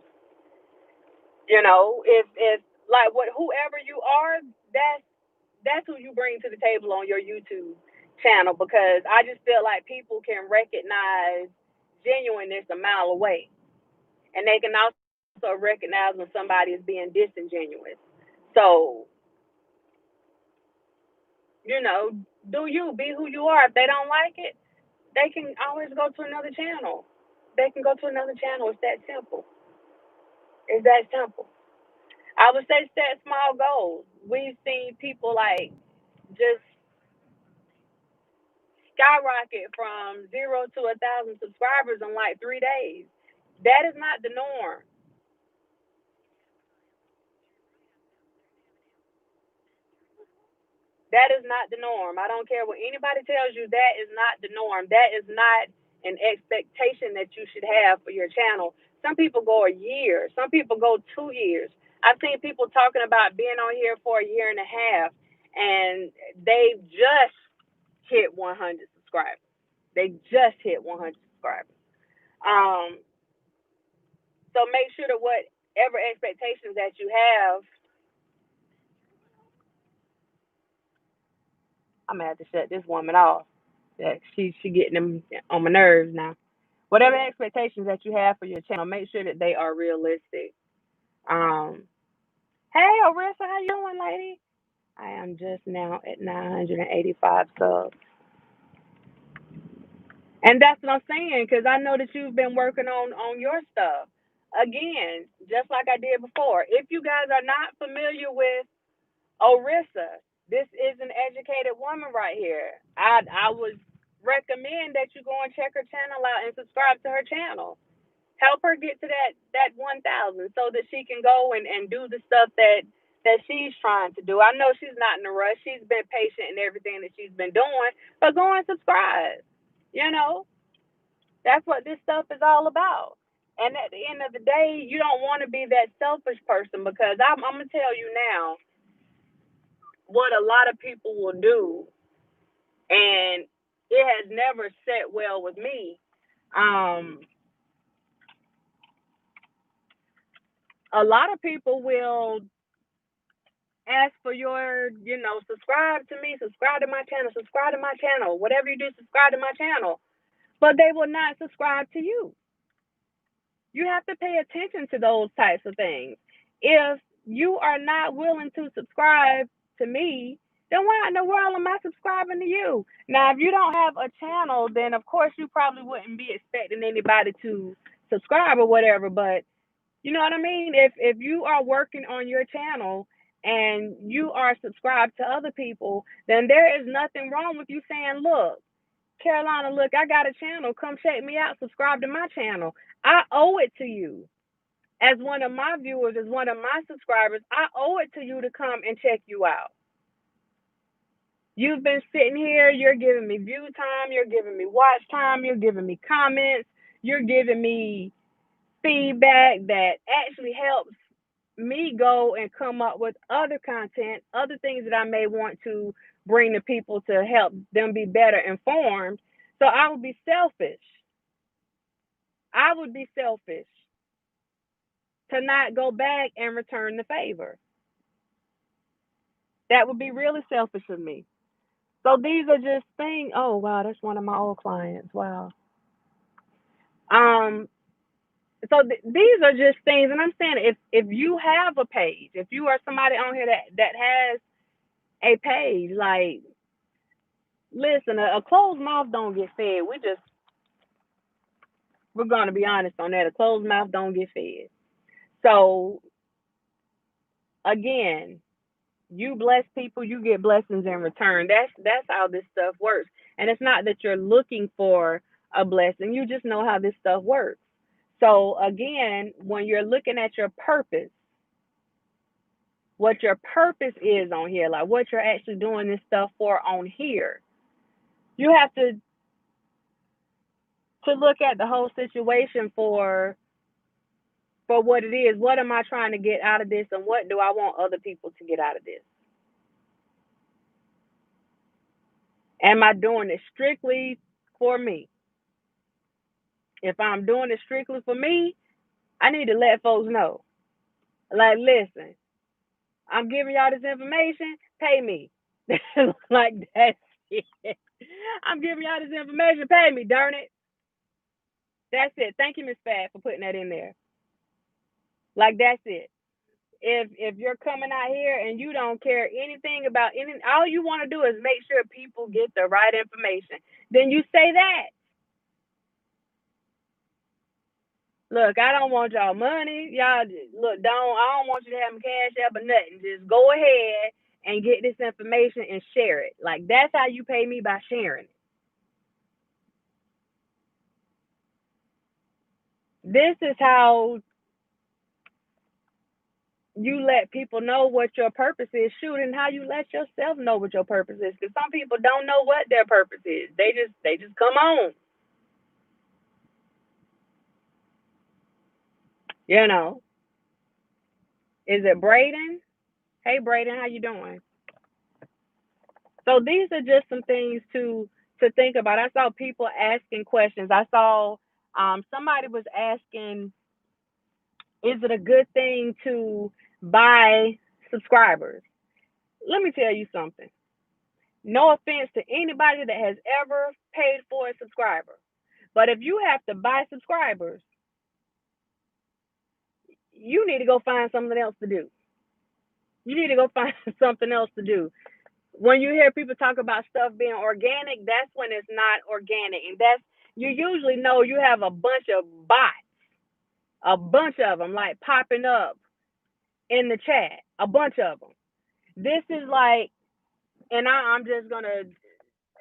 Speaker 1: If like what whoever you are, that's who you bring to the table on your YouTube channel, because I just feel like people can recognize genuineness a mile away, and they can also recognize when somebody is being disingenuous. So, you know, do you be who you are. If they don't like it, they can always go to another channel. They can go to another channel. It's that simple. It's that simple. I would say set small goals. We've seen people like just skyrocket from 0 to 1,000 subscribers in like 3 days. That is not the norm. That is not the norm. I don't care what anybody tells you. That is not the norm. That is not an expectation that you should have for your channel. Some people go a year. Some people go 2 years. I've seen people talking about being on here for a year and a half, and they just hit 100 subscribers. They just hit 100 subscribers. Um, so make sure that whatever expectations that you have, I'm gonna have to shut this woman off. That she getting them on my nerves now. Whatever expectations that you have for your channel, make sure that they are realistic. Um, hey, Orissa, how you doing, lady? I am just now at 985 subs, and that's what I'm saying, because I know that you've been working on your stuff. Again, just like I did before. If you guys are not familiar with Orissa, this is an educated woman right here. I would recommend that you go and check her channel out and subscribe to her channel. Help her get to that 1,000 so that she can go and do the stuff that she's trying to do. I know she's not in a rush. She's been patient in everything that she's been doing, but go and subscribe. You know, that's what this stuff is all about. And at the end of the day, you don't want to be that selfish person, because I'm gonna tell you now what a lot of people will do, and it has never set well with me. Um, a lot of people will ask for subscribe to me, subscribe to my channel, whatever you do, subscribe to my channel, but they will not subscribe to you. You have to pay attention to those types of things. If you are not willing to subscribe to me, then why in the world am I subscribing to you? Now, if you don't have a channel, then of course you probably wouldn't be expecting anybody to subscribe or whatever. But you know what I mean? If you are working on your channel and you are subscribed to other people, then there is nothing wrong with you saying, look, Carolina, look, I got a channel. Come check me out. Subscribe to my channel. I owe it to you. As one of my viewers, as one of my subscribers, I owe it to you to come and check you out. You've been sitting here, you're giving me view time, you're giving me watch time, you're giving me comments, you're giving me feedback that actually helps me go and come up with other content, other things that I may want to bring to people to help them be better informed. So I would be selfish. I would be selfish to not go back and return the favor. That would be really selfish of me. So these are just things. Oh wow, that's one of my old clients. Wow. Um. So these are just things, and I'm saying if you have a page, if you are somebody on here that has a page, like listen, a closed mouth don't get fed. We're gonna be honest on that. A closed mouth don't get fed. So again, you bless people, you get blessings in return. That's how this stuff works. And it's not that you're looking for a blessing. You just know how this stuff works. So again, when you're looking at your purpose, what your purpose is on here, like what you're actually doing this stuff for on here, you have to look at the whole situation for what it is. What am I trying to get out of this, and what do I want other people to get out of this? Am I doing it strictly for me? If I'm doing it strictly for me, I need to let folks know. Like, listen, I'm giving y'all this information, pay me. Like, that's it. I'm giving y'all this information, pay me, darn it. That's it. Thank you, Miss Fat, for putting that in there. Like, that's it. If you're coming out here and you don't care anything about anything, all you want to do is make sure people get the right information, then you say that. Look, I don't want y'all money. Y'all look, I don't want you to have them cash app or nothing. Just go ahead and get this information and share it. Like, that's how you pay me, by sharing it. This is how you let people know what your purpose is. Shoot, and how you let yourself know what your purpose is. Because some people don't know what their purpose is. They just come on. You know. Is it Braden? Hey Braden, how you doing? So these are just some things to think about. I saw people asking questions. I saw somebody was asking, is it a good thing to buy subscribers? Let me tell you something. No offense to anybody that has ever paid for a subscriber, but if you have to buy subscribers, you need to go find something else to do. You need to go find something else to do. When you hear people talk about stuff being organic, that's when it's not organic. And that's, you usually know you have a bunch of bots, a bunch of them like popping up in the chat, a bunch of them. This is like, and I'm just going to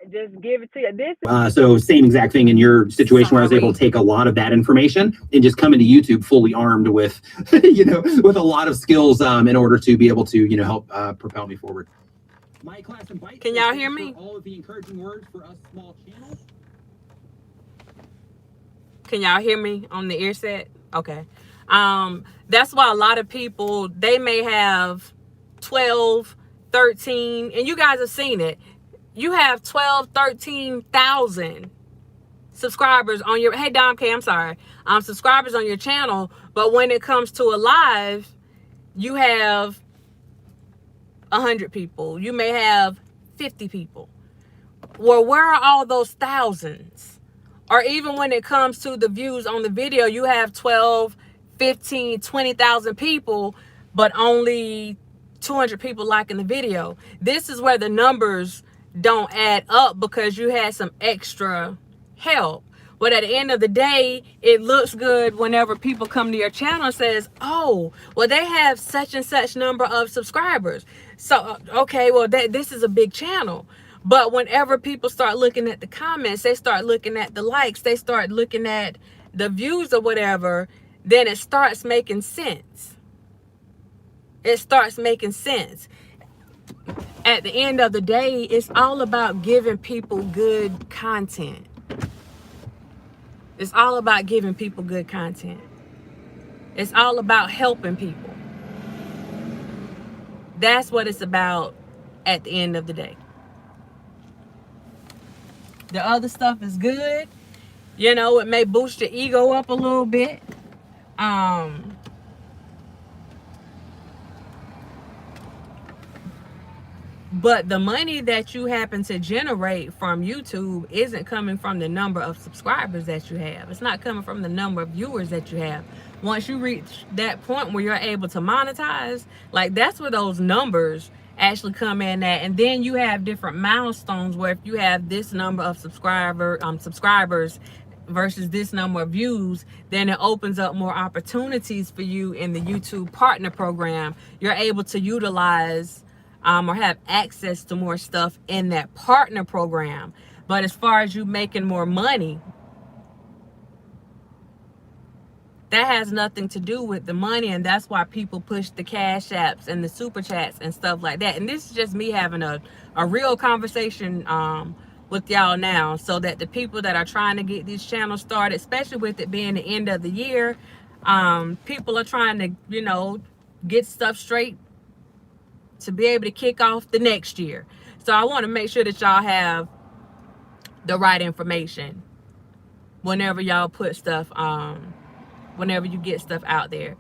Speaker 1: just give it to you. This
Speaker 2: so same exact thing in your situation where I was able to take a lot of that information and just come into YouTube fully armed with, with a lot of skills in order to be able to, help propel me forward. My class invite.
Speaker 1: Can y'all hear me?
Speaker 2: All of the encouraging words for us small channels.
Speaker 1: Can y'all hear me on the ear set? Okay. That's why a lot of people, they may have 12, 13, and you guys have seen it. You have 12, 13,000 subscribers on your, hey Dom K, I'm sorry, subscribers on your channel, but when it comes to a live, you have 100 people. You may have 50 people. Well, where are all those thousands? Or even when it comes to the views on the video, you have 12, 15, 20,000 people, but only 200 people liking the video. This is where the numbers don't add up because you had some extra help. But at the end of the day, it looks good whenever people come to your channel and says, oh, well, they have such and such number of subscribers. So, okay, well, this is a big channel. But whenever people start looking at the comments, they start looking at the likes, they start looking at the views or whatever, then it starts making sense. It starts making sense. At the end of the day, it's all about giving people good content. It's all about giving people good content. It's all about helping people.
Speaker 3: That's what it's about at the end of the day. The other stuff is good. You know, it may boost your ego up a little bit. But the money that you happen to generate from YouTube isn't coming from the number of subscribers that you have. It's not coming from the number of viewers that you have. Once you reach that point where you're able to monetize, like that's where those numbers actually come in at. And then you have different milestones where if you have this number of subscribers versus this number of views, then it opens up more opportunities for you in the YouTube partner program. You're able to utilize or have access to more stuff in that partner program. But as far as you making more money, that has nothing to do with the money, and that's why people push the cash apps and the super chats and stuff like that. And this is just me having a real conversation with y'all now, so that the people that are trying to get these channels started, especially with it being the end of the year, people are trying to, you know, get stuff straight to be able to kick off the next year. So I want to make sure that y'all have the right information whenever y'all put stuff whenever you get stuff out there.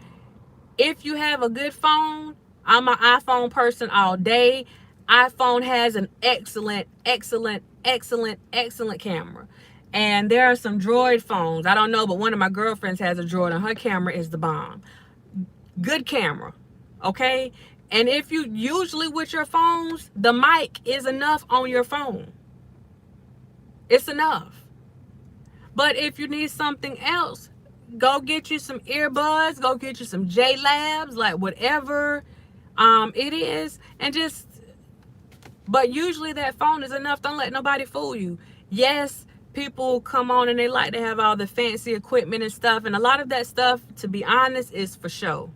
Speaker 3: If you have a good phone, I'm an iPhone person all day. iPhone has an excellent camera. And there are some Droid phones. I don't know, but one of my girlfriends has a Droid and her camera is the bomb. Good camera, okay? And if you usually with your phones, the mic is enough on your phone. It's enough. But if you need something else, go get you some earbuds, go get you some J-Labs, like whatever it is, and just, but usually that phone is enough. Don't let nobody fool you. Yes, people come on and they like to have all the fancy equipment and stuff, and a lot of that stuff, to be honest, is for show.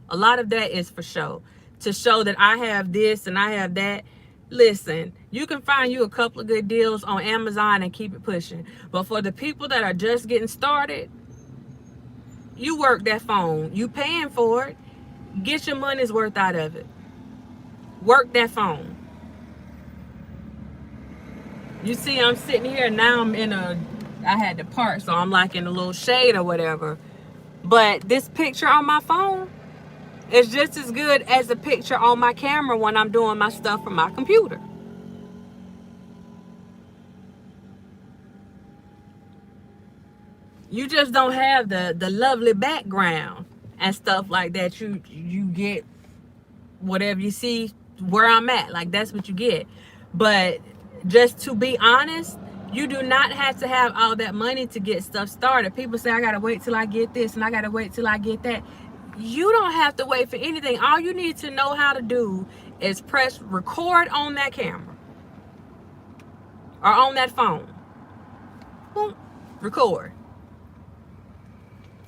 Speaker 3: A lot of that is for show, to show that I have this and I have that. Listen, you can find you a couple of good deals on Amazon and keep it pushing. But for the people that are just getting started, you work that phone. You paying for it. Get your money's worth out of it. Work that phone. You see, I'm sitting here now. I had to park, so I'm like in a little shade or whatever. But this picture on my phone is just as good as the picture on my camera when I'm doing my stuff from my computer. You just don't have the lovely background and stuff like that. You get whatever you see where I'm at. Like, that's what you get. But just to be honest, you do not have to have all that money to get stuff started. People say, I gotta wait till I get this and I gotta wait till I get that. You don't have to wait for anything. All you need to know how to do is press record on that camera or on that phone. Boom, record.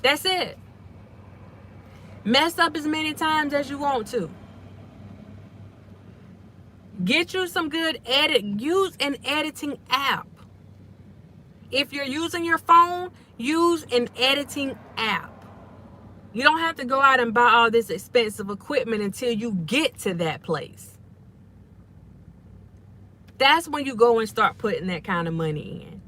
Speaker 3: That's it. Mess up as many times as you want to. Get you some good use an editing app. If you're using your phone, use an editing app. You don't have to go out and buy all this expensive equipment until you get to that place. That's when you go and start putting that kind of money in.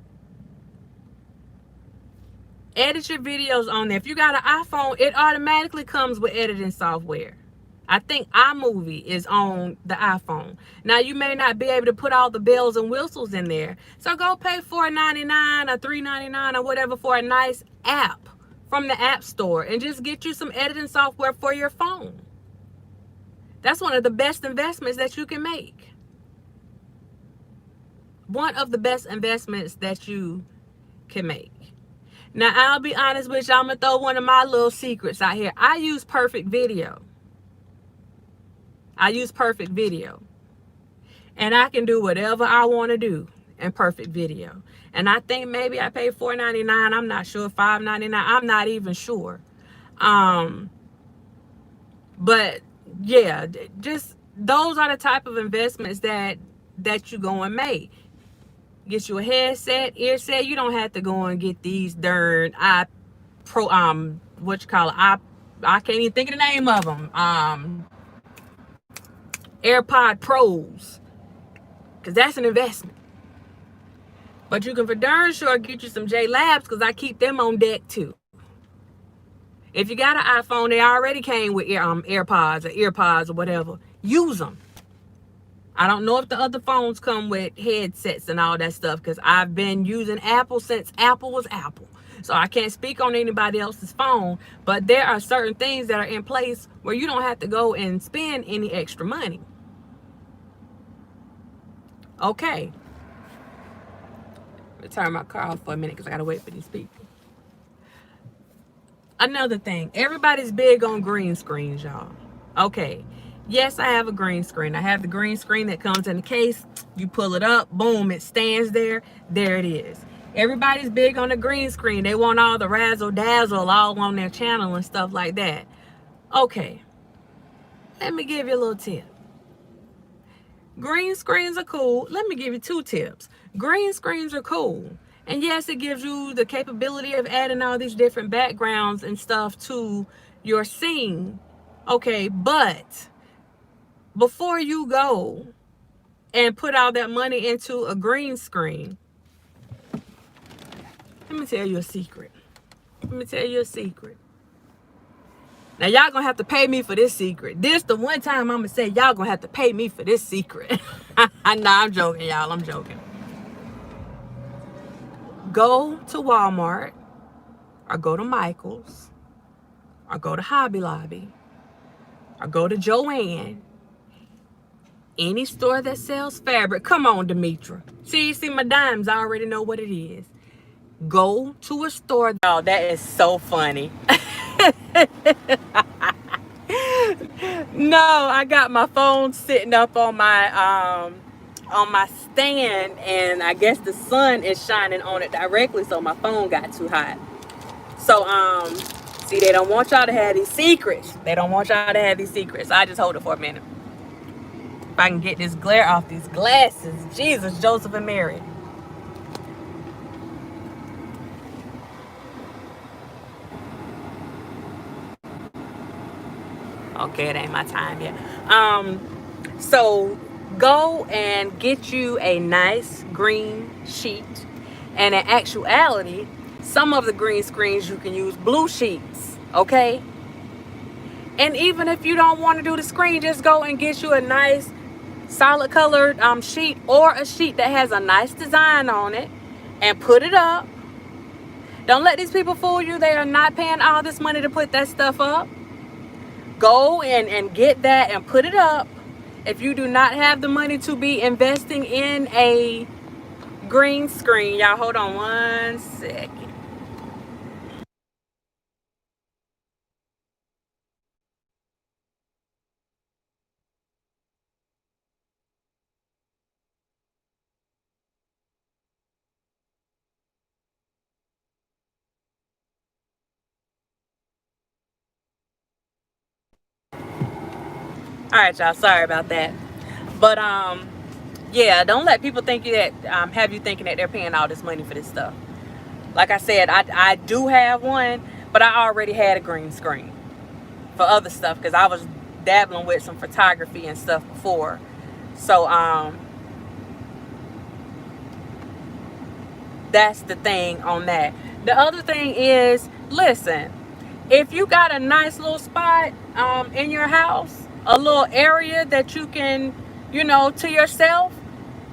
Speaker 3: Edit your videos on there. If you got an iPhone, it automatically comes with editing software. I think iMovie is on the iPhone. Now, you may not be able to put all the bells and whistles in there. So go pay $4.99 or $3.99 or whatever for a nice app from the App Store and just get you some editing software for your phone. That's one of the best investments that you can make. One of the best investments that you can make. Now, I'll be honest with you, I'm going to throw one of my little secrets out here. I use Perfect Video. I use Perfect Video. And I can do whatever I want to do in Perfect Video. And I think maybe I paid $4.99. I'm not sure. $5.99. I'm not even sure. But yeah, just those are the type of investments that you go and make. Get you a headset, ear set. You don't have to go and get these darn I can't even think of the name of them. AirPod Pros, because that's an investment. But you can for darn sure get you some J Labs, because I keep them on deck too. If you got an iPhone, they already came with AirPods or EarPods or whatever. Use them. I don't know if the other phones come with headsets and all that stuff, because I've been using Apple since Apple was Apple. So I can't speak on anybody else's phone, but there are certain things that are in place where you don't have to go and spend any extra money. Okay. Let me turn my car off for a minute because I got to wait for these people. Another thing, everybody's big on green screens, y'all. Okay. Yes, I have a green screen. I have the green screen that comes in the case. You pull it up, boom, it stands there. There it is. Everybody's big on the green screen. They want all the razzle dazzle all on their channel and stuff like that. Okay. Let me give you a little tip. Green screens are cool. Let me give you 2 tips. Green screens are cool. And yes, it gives you the capability of adding all these different backgrounds and stuff to your scene. Okay, but before you go and put all that money into a green screen, let me tell you a secret. Now, y'all gonna have to pay me for this secret. This the one time I'm gonna say y'all gonna have to pay me for this secret. Nah, I'm joking, y'all. I'm joking. Go to Walmart, or go to Michael's, or go to Hobby Lobby, or go to Joann. Any store that sells fabric. Come on, Demetra. See, my dimes, I already know what it is. Go to a store. Oh, that is so funny. No, I got my phone sitting up on my stand, and I guess the sun is shining on it directly, so my phone got too hot. So see, they don't want y'all to have these secrets. I just hold it for a minute. If I can get this glare off these glasses. Jesus, Joseph and Mary. Okay, it ain't my time yet. So go and get you a nice green sheet. And in actuality, some of the green screens you can use blue sheets, okay? And even if you don't want to do the screen, just go and get you a nice solid colored sheet, or a sheet that has a nice design on it, and put it up. Don't let these people fool you. They are not paying all this money to put that stuff up. Go and get that and put it up. If you do not have the money to be investing in a green screen, y'all hold on one second. All right, y'all, sorry about that. But yeah, don't let people think that have you thinking that they're paying all this money for this stuff. Like I said, I do have one, but I already had a green screen for other stuff, because I was dabbling with some photography and stuff before. So that's the thing on that. The other thing is, listen, if you got a nice little spot in your house, a little area that you can, to yourself,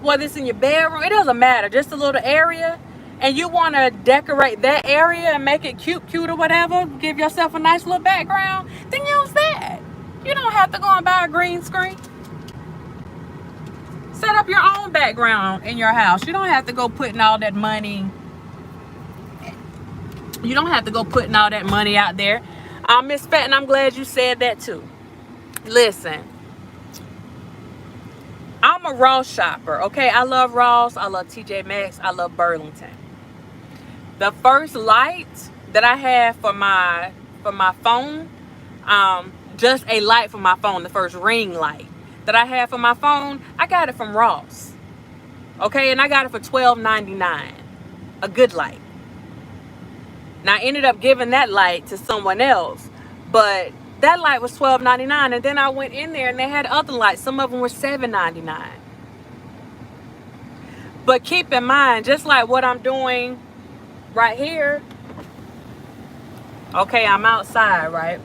Speaker 3: whether it's in your bedroom, it doesn't matter, just a little area, and you want to decorate that area and make it cute or whatever, give yourself a nice little background, then use that. You don't have to go and buy a green screen. Set up your own background in your house. You don't have to go putting all that money. You don't have to go putting all that money out there. Miss Fenton, I'm glad you said that too. Listen, I'm a Ross shopper, okay? I love Ross. I love TJ Maxx. I love Burlington. The first light that I have for my phone, just a light for my phone, the first ring light that I have for my phone, I got it from Ross. Okay, and I got it for $12.99. A good light. Now, I ended up giving that light to someone else, but That light was $12.99, and then I went in there and they had other lights. Some of them were $7.99. But keep in mind, just like what I'm doing right here. Okay, I'm outside, right?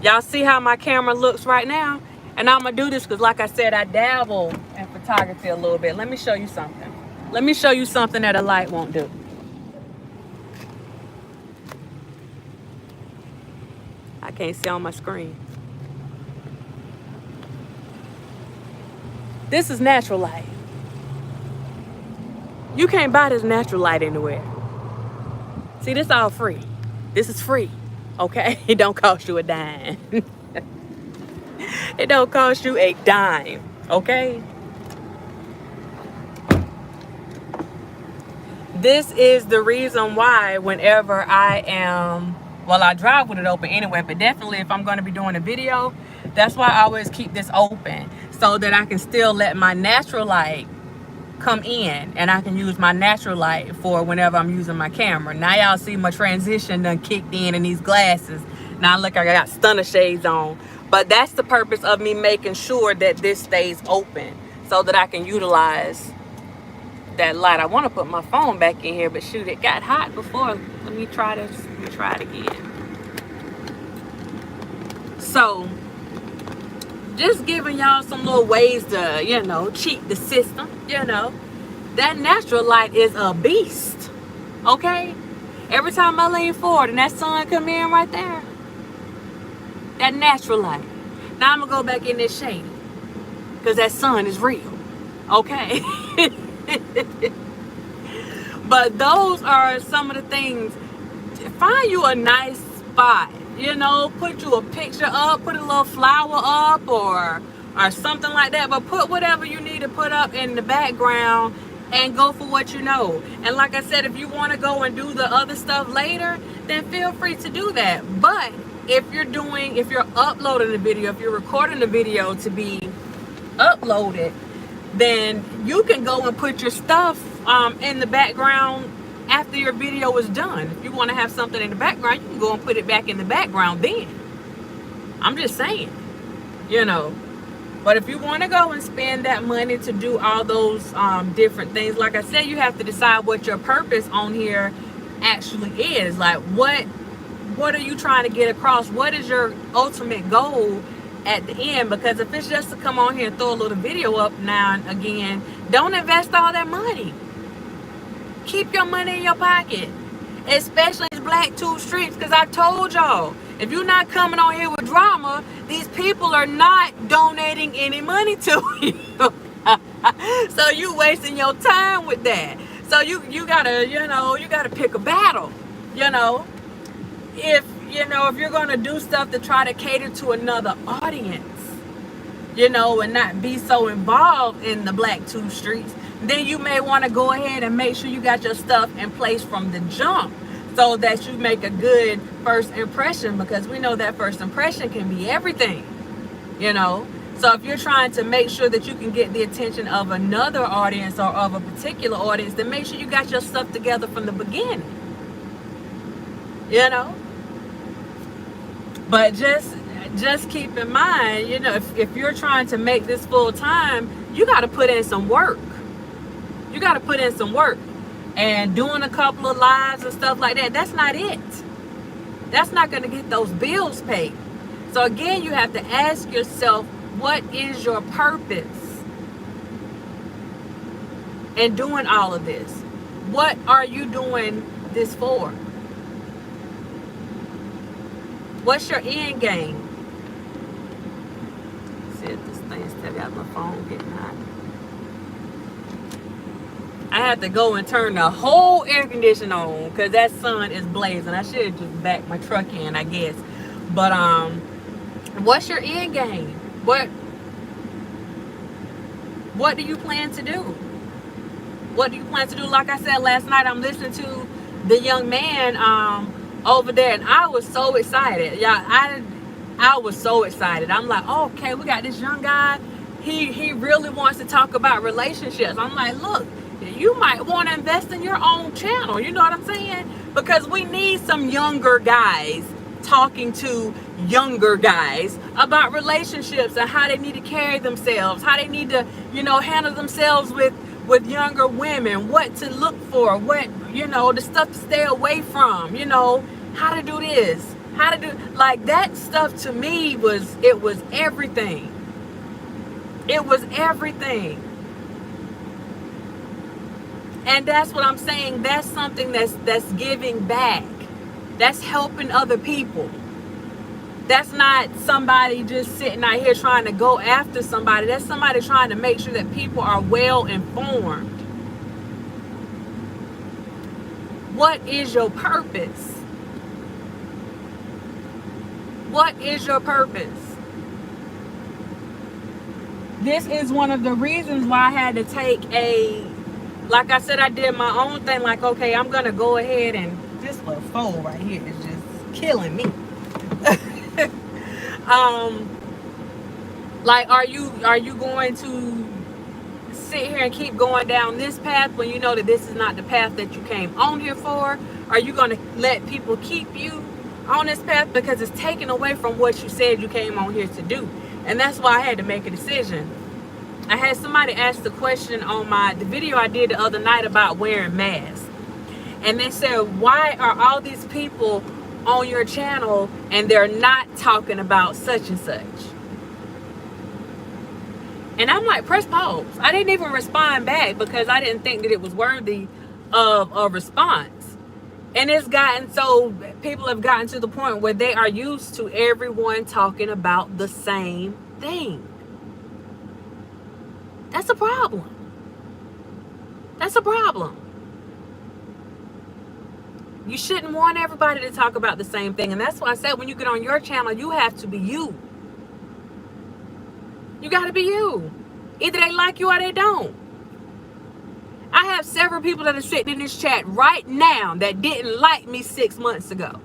Speaker 3: Y'all see how my camera looks right now? And I'm gonna do this because, like I said, I dabble in photography a little bit. Let me show you something. Let me show you something that a light won't do. I can't see on my screen. This is natural light. You can't buy this natural light anywhere. See, this all free. This is free, okay? It don't cost you a dime. It don't cost you a dime, okay? This is the reason why whenever I am, well, I drive with it open anyway, but definitely if I'm going to be doing a video, that's why I always keep this open so that I can still let my natural light come in and I can use my natural light for whenever I'm using my camera. Now y'all see my transition done kicked in these glasses. Now look, I got stunner shades on. But that's the purpose of me making sure that this stays open so that I can utilize that light. I want to put my phone back in here, but shoot, it got hot before. Let me try this. Let me try it again. So just giving y'all some little ways to, you know, cheat the system. You know, that natural light is a beast, okay? Every time I lean forward and that sun come in right there, that natural light. Now I'm gonna go back in this shade because that sun is real, okay? But those are some of the things. Find you a nice spot, you know, put you a picture up, put a little flower up or something like that, but put whatever you need to put up in the background and go for what you know. And like I said, if you want to go and do the other stuff later, then feel free to do that. But if you're uploading a video, if you're recording a video to be uploaded, then you can go and put your stuff in the background after your video is done. If you want to have something in the background, you can go and put it back in the background then. I'm just saying, you know. But if you want to go and spend that money to do all those different things, like I said, you have to decide what your purpose on here actually is. Like, what are you trying to get across? What is your ultimate goal at the end? Because if it's just to come on here and throw a little video up now and again, don't invest all that money. Keep your money in your pocket, especially these black tube streets, because I told y'all, if you're not coming on here with drama, these people are not donating any money to you. So you wasting your time with that. So you gotta, you know, you gotta pick a battle, you know. If you're gonna do stuff to try to cater to another audience, you know, and not be so involved in the black tube streets, then you may want to go ahead and make sure you got your stuff in place from the jump so that you make a good first impression, because we know that first impression can be everything, you know. So if you're trying to make sure that you can get the attention of another audience or of a particular audience, then make sure you got your stuff together from the beginning, you know. But just keep in mind, you know, if you're trying to make this full time, you got to put in some work. You got to put in some work. And doing a couple of lives and stuff like that, that's not it. That's not going to get those bills paid. So again, you have to ask yourself, what is your purpose in doing all of this? What are you doing this for? What's your end game? See if this thing still got my phone getting hot. I have to go and turn the whole air conditioner on because that sun is blazing. I should have just backed my truck in, I guess. But what's your end game? What do you plan to do? What do you plan to do? Like I said last night, I'm listening to the young man over there, and I was so excited. Yeah, I was so excited. I'm like, oh, okay, we got this young guy. He really wants to talk about relationships. I'm like, look, you might want to invest in your own channel. You know what I'm saying? Because we need some younger guys talking to younger guys about relationships and how they need to carry themselves, how they need to, handle themselves with younger women, what to look for, what, the stuff to stay away from, how to do this, how to do, like, that stuff to me was everything. It was everything. And that's what I'm saying. That's something that's giving back. That's helping other people. That's not somebody just sitting out here trying to go after somebody. That's somebody trying to make sure that people are well informed. What is your purpose? What is your purpose? This is one of the reasons why I had to take like I said, I did my own thing. Like, okay, I'm going to go ahead and this little fold right here is just killing me. Like, are you going to sit here and keep going down this path when you know that this is not the path that you came on here for? Are you going to let people keep you on this path because it's taken away from what you said you came on here to do? And that's why I had to make a decision. I had somebody ask the question on the video I did the other night about wearing masks. And they said, why are all these people on your channel and they're not talking about such and such? And I'm like, press pause. I didn't even respond back because I didn't think that it was worthy of a response. And it's gotten so, people have gotten to the point where they are used to everyone talking about the same thing. That's a problem. That's a problem. You shouldn't want everybody to talk about the same thing. And that's why I said when you get on your channel, you have to be you. You got to be you. Either they like you or they don't. I have several people that are sitting in this chat right now that didn't like me 6 months ago.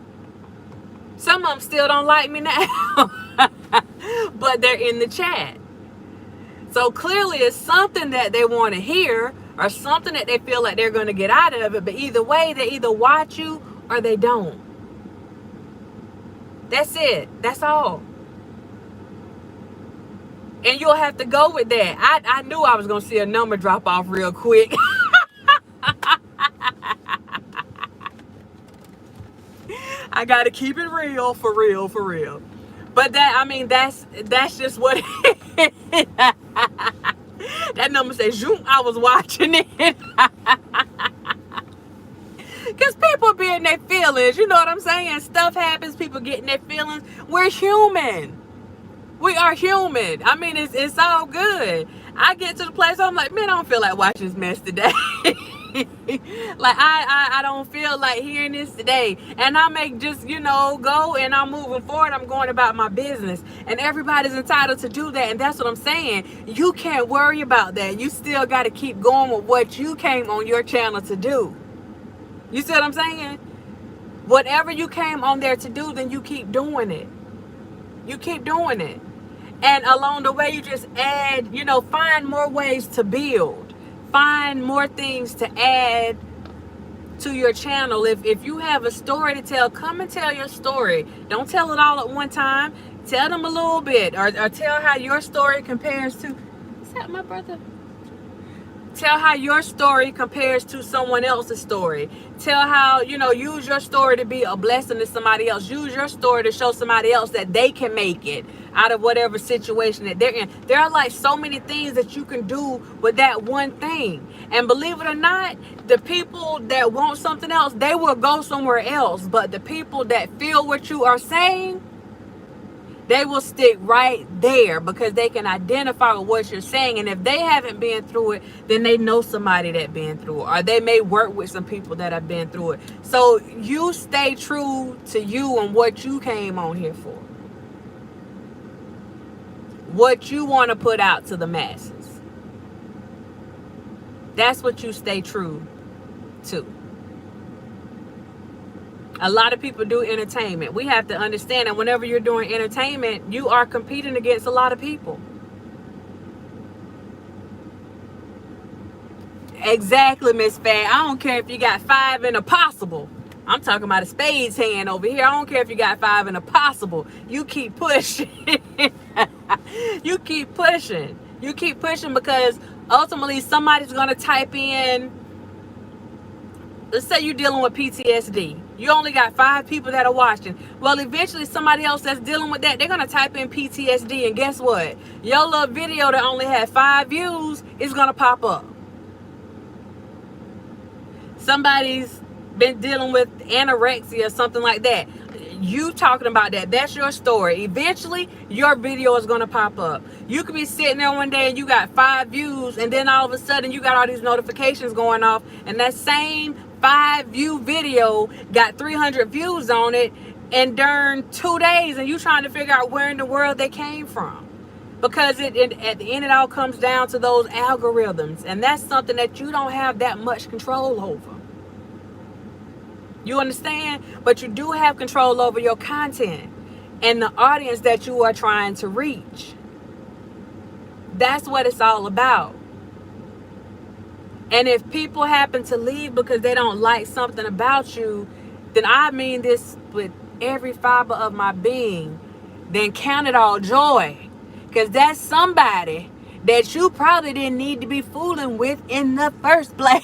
Speaker 3: Some of them still don't like me now. But they're in the chat. So clearly it's something that they want to hear or something that they feel like they're going to get out of it. But either way, they either watch you or they don't. That's it. That's all. And you'll have to go with that. I knew I was going to see a number drop off real quick. I got to keep it real, for real, for real. But that's just what it is. That number says, zoom, I was watching it. Because people be in their feelings. You know what I'm saying? Stuff happens. People get in their feelings. We're human. We are human. I mean, it's all good. I get to the place where I'm like, man, I don't feel like watching this mess today. Like, I don't feel like hearing this today. And I may just, go and I'm moving forward. I'm going about my business. And everybody's entitled to do that. And that's what I'm saying. You can't worry about that. You still got to keep going with what you came on your channel to do. You see what I'm saying? Whatever you came on there to do, then you keep doing it. You keep doing it. And along the way, you just add, find more ways to build. Find more things to add to your channel. If you have a story to tell, come and tell your story. Don't tell it all at one time. Tell them a little bit. Or tell how your story compares to... Is that my brother? Tell how your story compares to someone else's story. Tell how, use your story to be a blessing to somebody else. Use your story to show somebody else that they can make it out of whatever situation that they're in. There are like so many things that you can do with that one thing. And believe it or not, the people that want something else, they will go somewhere else. But the people that feel what you are saying, they will stick right there because they can identify with what you're saying. And if they haven't been through it, then they know somebody that been through it. Or they may work with some people that have been through it. So you stay true to you and what you came on here for. What you want to put out to the masses. That's what you stay true to. A lot of people do entertainment. We have to understand that whenever you're doing entertainment, you are competing against a lot of people. Exactly, Miss Fat. I don't care if you got 5 in a possible. I'm talking about a spades hand over here. I don't care if you got 5 and a possible. You keep pushing. You keep pushing. You keep pushing because ultimately somebody's going to type in, let's say you're dealing with PTSD. You only got 5 people that are watching. Well, eventually somebody else that's dealing with that, they're going to type in PTSD. And guess what? Your little video that only had 5 views is going to pop up. Somebody's been dealing with anorexia or something like that. You talking about that. That's your story. Eventually, your video is going to pop up. You could be sitting there one day and you got 5 views, and then all of a sudden you got all these notifications going off, and that same 5-view video got 300 views on it in during 2 days, and you trying to figure out where in the world they came from. Because at the end, it all comes down to those algorithms, and that's something that you don't have that much control over. You understand? But you do have control over your content and the audience that you are trying to reach. That's what it's all about. And if people happen to leave because they don't like something about you, then I mean this with every fiber of my being, then count it all joy. Because that's somebody that you probably didn't need to be fooling with in the first place.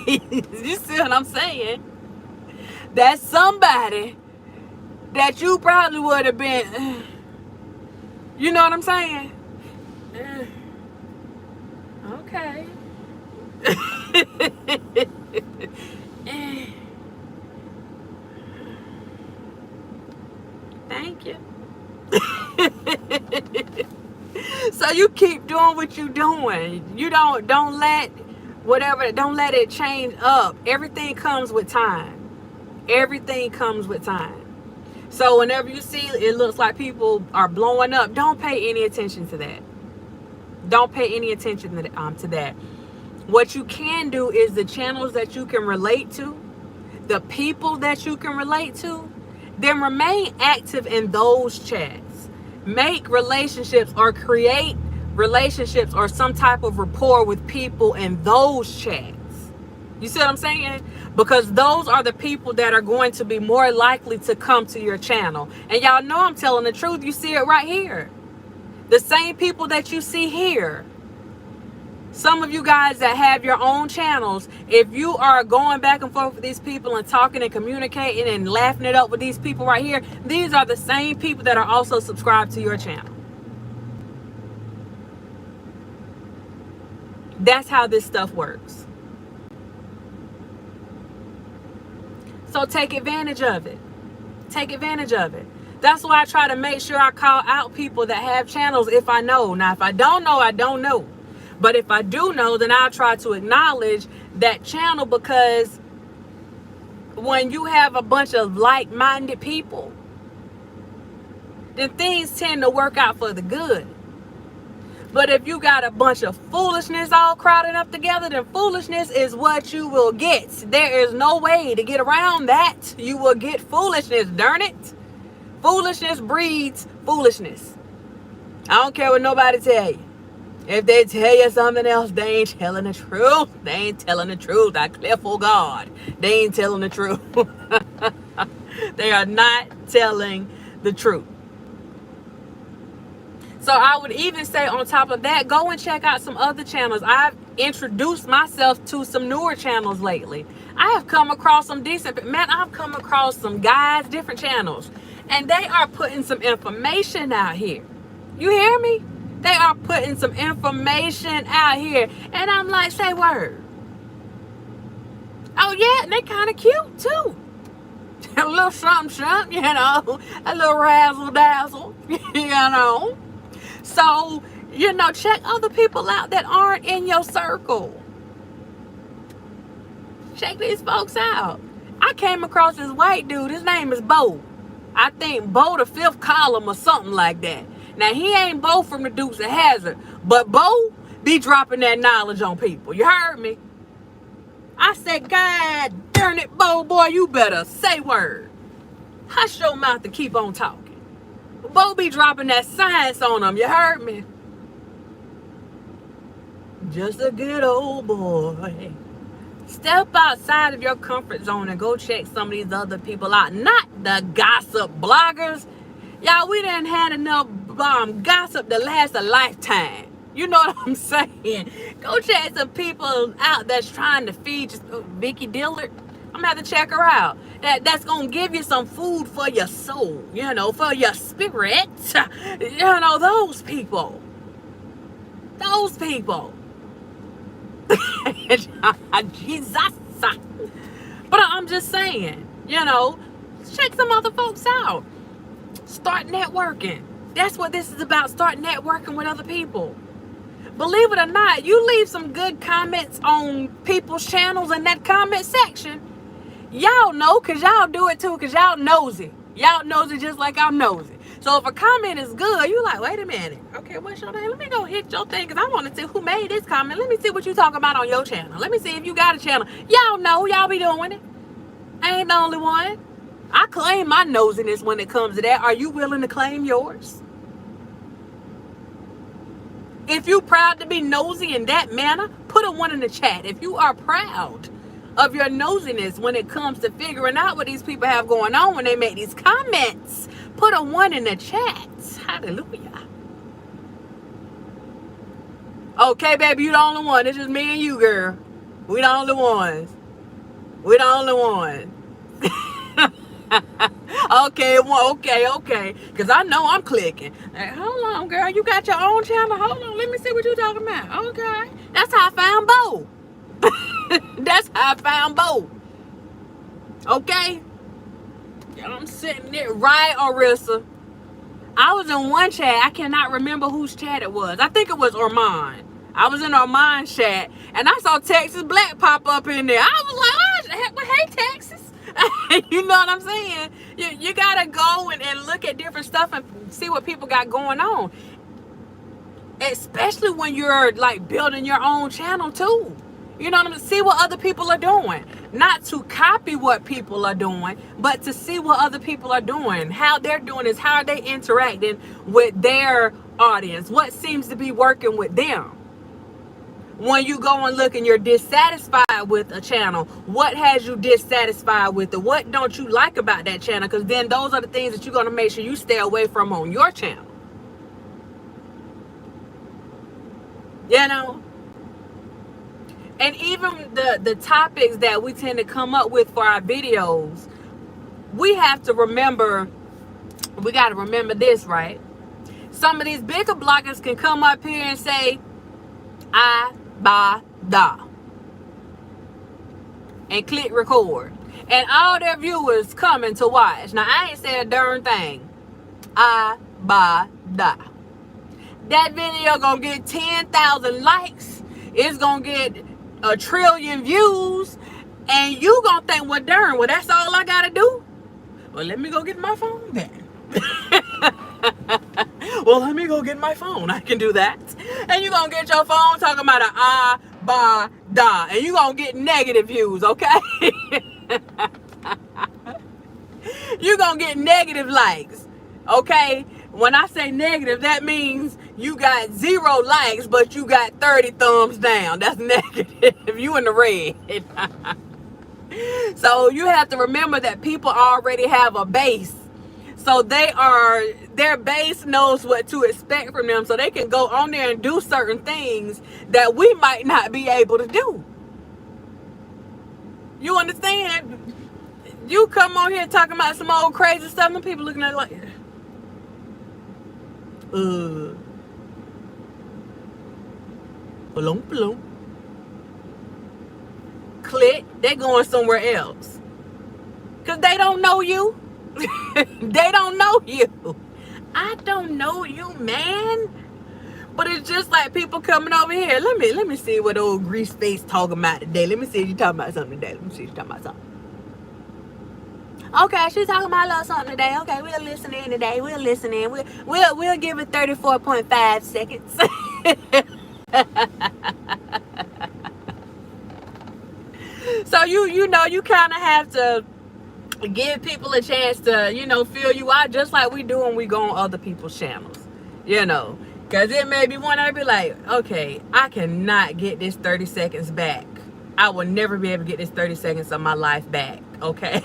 Speaker 3: You see what I'm saying? That's somebody that you probably would have been, you know what I'm saying? Okay. Thank you. So you keep doing what you're doing. You don't let don't let it change up. Everything comes with time. Everything comes with time. So whenever you see it looks like people are blowing up, don't pay any attention to that. Don't pay any attention to that. What you can do is the channels that you can relate to, the people that you can relate to, then remain active in those chats. Make relationships or create relationships or some type of rapport with people in those chats. You see what I'm saying? Because those are the people that are going to be more likely to come to your channel. And y'all know I'm telling the truth. You see it right here. The same people that you see here. Some of you guys that have your own channels, if you are going back and forth with these people and talking and communicating and laughing it up with these people right here, these are the same people that are also subscribed to your channel. That's how this stuff works. So take advantage of it. Take advantage of it. That's why I try to make sure I call out people that have channels if I know. Now, if I don't know, I don't know. But if I do know, then I'll try to acknowledge that channel, because when you have a bunch of like-minded people, then things tend to work out for the good. But if you got a bunch of foolishness all crowded up together, then foolishness is what you will get. There is no way to get around that. You will get foolishness, darn it. Foolishness breeds foolishness. I don't care what nobody tell you. If they tell you something else, they ain't telling the truth. They ain't telling the truth. I clear for God. They ain't telling the truth. They are not telling the truth. So I would even say on top of that, go and check out some other channels. I've introduced myself to some newer channels lately. I have come across some decent, man, I've come across some guys, different channels, and they are putting some information out here. You hear me? They are putting some information out here. And I'm like, say word. Oh yeah, and they kind of cute too. A little something, you know, a little razzle dazzle, you know. So, you know, check other people out that aren't in your circle. Check these folks out. I came across this white dude. His name is Bo. I think Bo the fifth column or something like that. Now, he ain't Bo from the Dukes of Hazzard, but Bo be dropping that knowledge on people. You heard me? I said, God darn it, Bo, boy, you better say word. Hush your mouth and keep on talking. Bo be dropping that science on them. You heard me? Just a good old boy. Step outside of your comfort zone and go check some of these other people out. Not the gossip bloggers. Y'all, we done had enough gossip to last a lifetime. You know what I'm saying? Go check some people out that's trying to feed you. Vicky Dillard, I'm gonna have to check her out. That's gonna give you some food for your soul, you know, for your spirit. You know, those people. Those people. Jesus. But I'm just saying, you know, check some other folks out. Start networking. That's what this is about. Start networking with other people. Believe it or not, you leave some good comments on people's channels in that comment section. Y'all know, because y'all do it too, because y'all nosy. Y'all nosy just like I'm nosy. So if a comment is good, you like, wait a minute. Okay, what's your name? Let me go hit your thing, because I want to see who made this comment. Let me see what you talking about on your channel. Let me see if you got a channel. Y'all know, y'all be doing it. I ain't the only one. I claim my nosiness when it comes to that. Are you willing to claim yours? If you proud to be nosy in that manner, put a 1 in the chat. If you are proud of your nosiness when it comes to figuring out what these people have going on when they make these comments, put a 1 in the chat. Hallelujah. Okay, baby, you the only one. It's just me and you, girl. We the only ones. We the only ones. Okay. Because I know I'm clicking. Hey, hold on, girl. You got your own channel? Hold on. Let me see what you talking about. Okay. That's how I found Bo. That's how I found Bo. Okay? I'm sitting there. Right, Orissa? I was in one chat. I cannot remember whose chat it was. I think it was Ormond. I was in Ormond's chat. And I saw Texas Black pop up in there. I was like, oh, hey, Texas. You know what I'm saying? You gotta go and look at different stuff and see what people got going on, especially when you're like building your own channel too. You know what I'm saying? See what other people are doing, not to copy what people are doing, but to see what other people are doing, how they're doing is how they interacting with their audience, what seems to be working with them. When you go and look and you're dissatisfied with a channel, what has you dissatisfied with it? What don't you like about that channel? Because then those are the things that you're going to make sure you stay away from on your channel. You know? And even the topics that we tend to come up with for our videos, we have to remember, we got to remember this, right? Some of these bigger bloggers can come up here and say, I buy da, and click record, and all their viewers coming to watch. Now I ain't said a darn thing. I buy da. That video gonna get 10,000 likes. It's gonna get 1 trillion views, and you gonna think, well, darn, well, that's all I gotta do. Well, let me go get my phone then. Well, let me go get my phone. I can do that. And you gonna get your phone talking about a ah, ba, da. And you gonna get negative views, okay? You gonna get negative likes, okay? When I say negative, that means you got 0 likes, but you got 30 thumbs down. That's negative. You in the red. So you have to remember that people already have a base. So their base knows what to expect from them, so they can go on there and do certain things that we might not be able to do. You understand? You come on here talking about some old crazy stuff, and people looking at it like, balloon. Click, they're going somewhere else. Because they don't know you. They don't know you. I don't know you, man. But it's just like people coming over here. Let me see what old grease face talking about today. Let me see if you talking about something today. Let me see if you talking about something. Okay, she's talking about a little something today. Okay, we'll listen in today. We'll listen in. We'll give it 34.5 seconds. So you know, you kind of have to give people a chance to, you know, feel you out, just like we do when we go on other people's channels, you know, because it may be one I'd be like, okay, I cannot get this 30 seconds back I will never be able to get this 30 seconds of my life back, okay?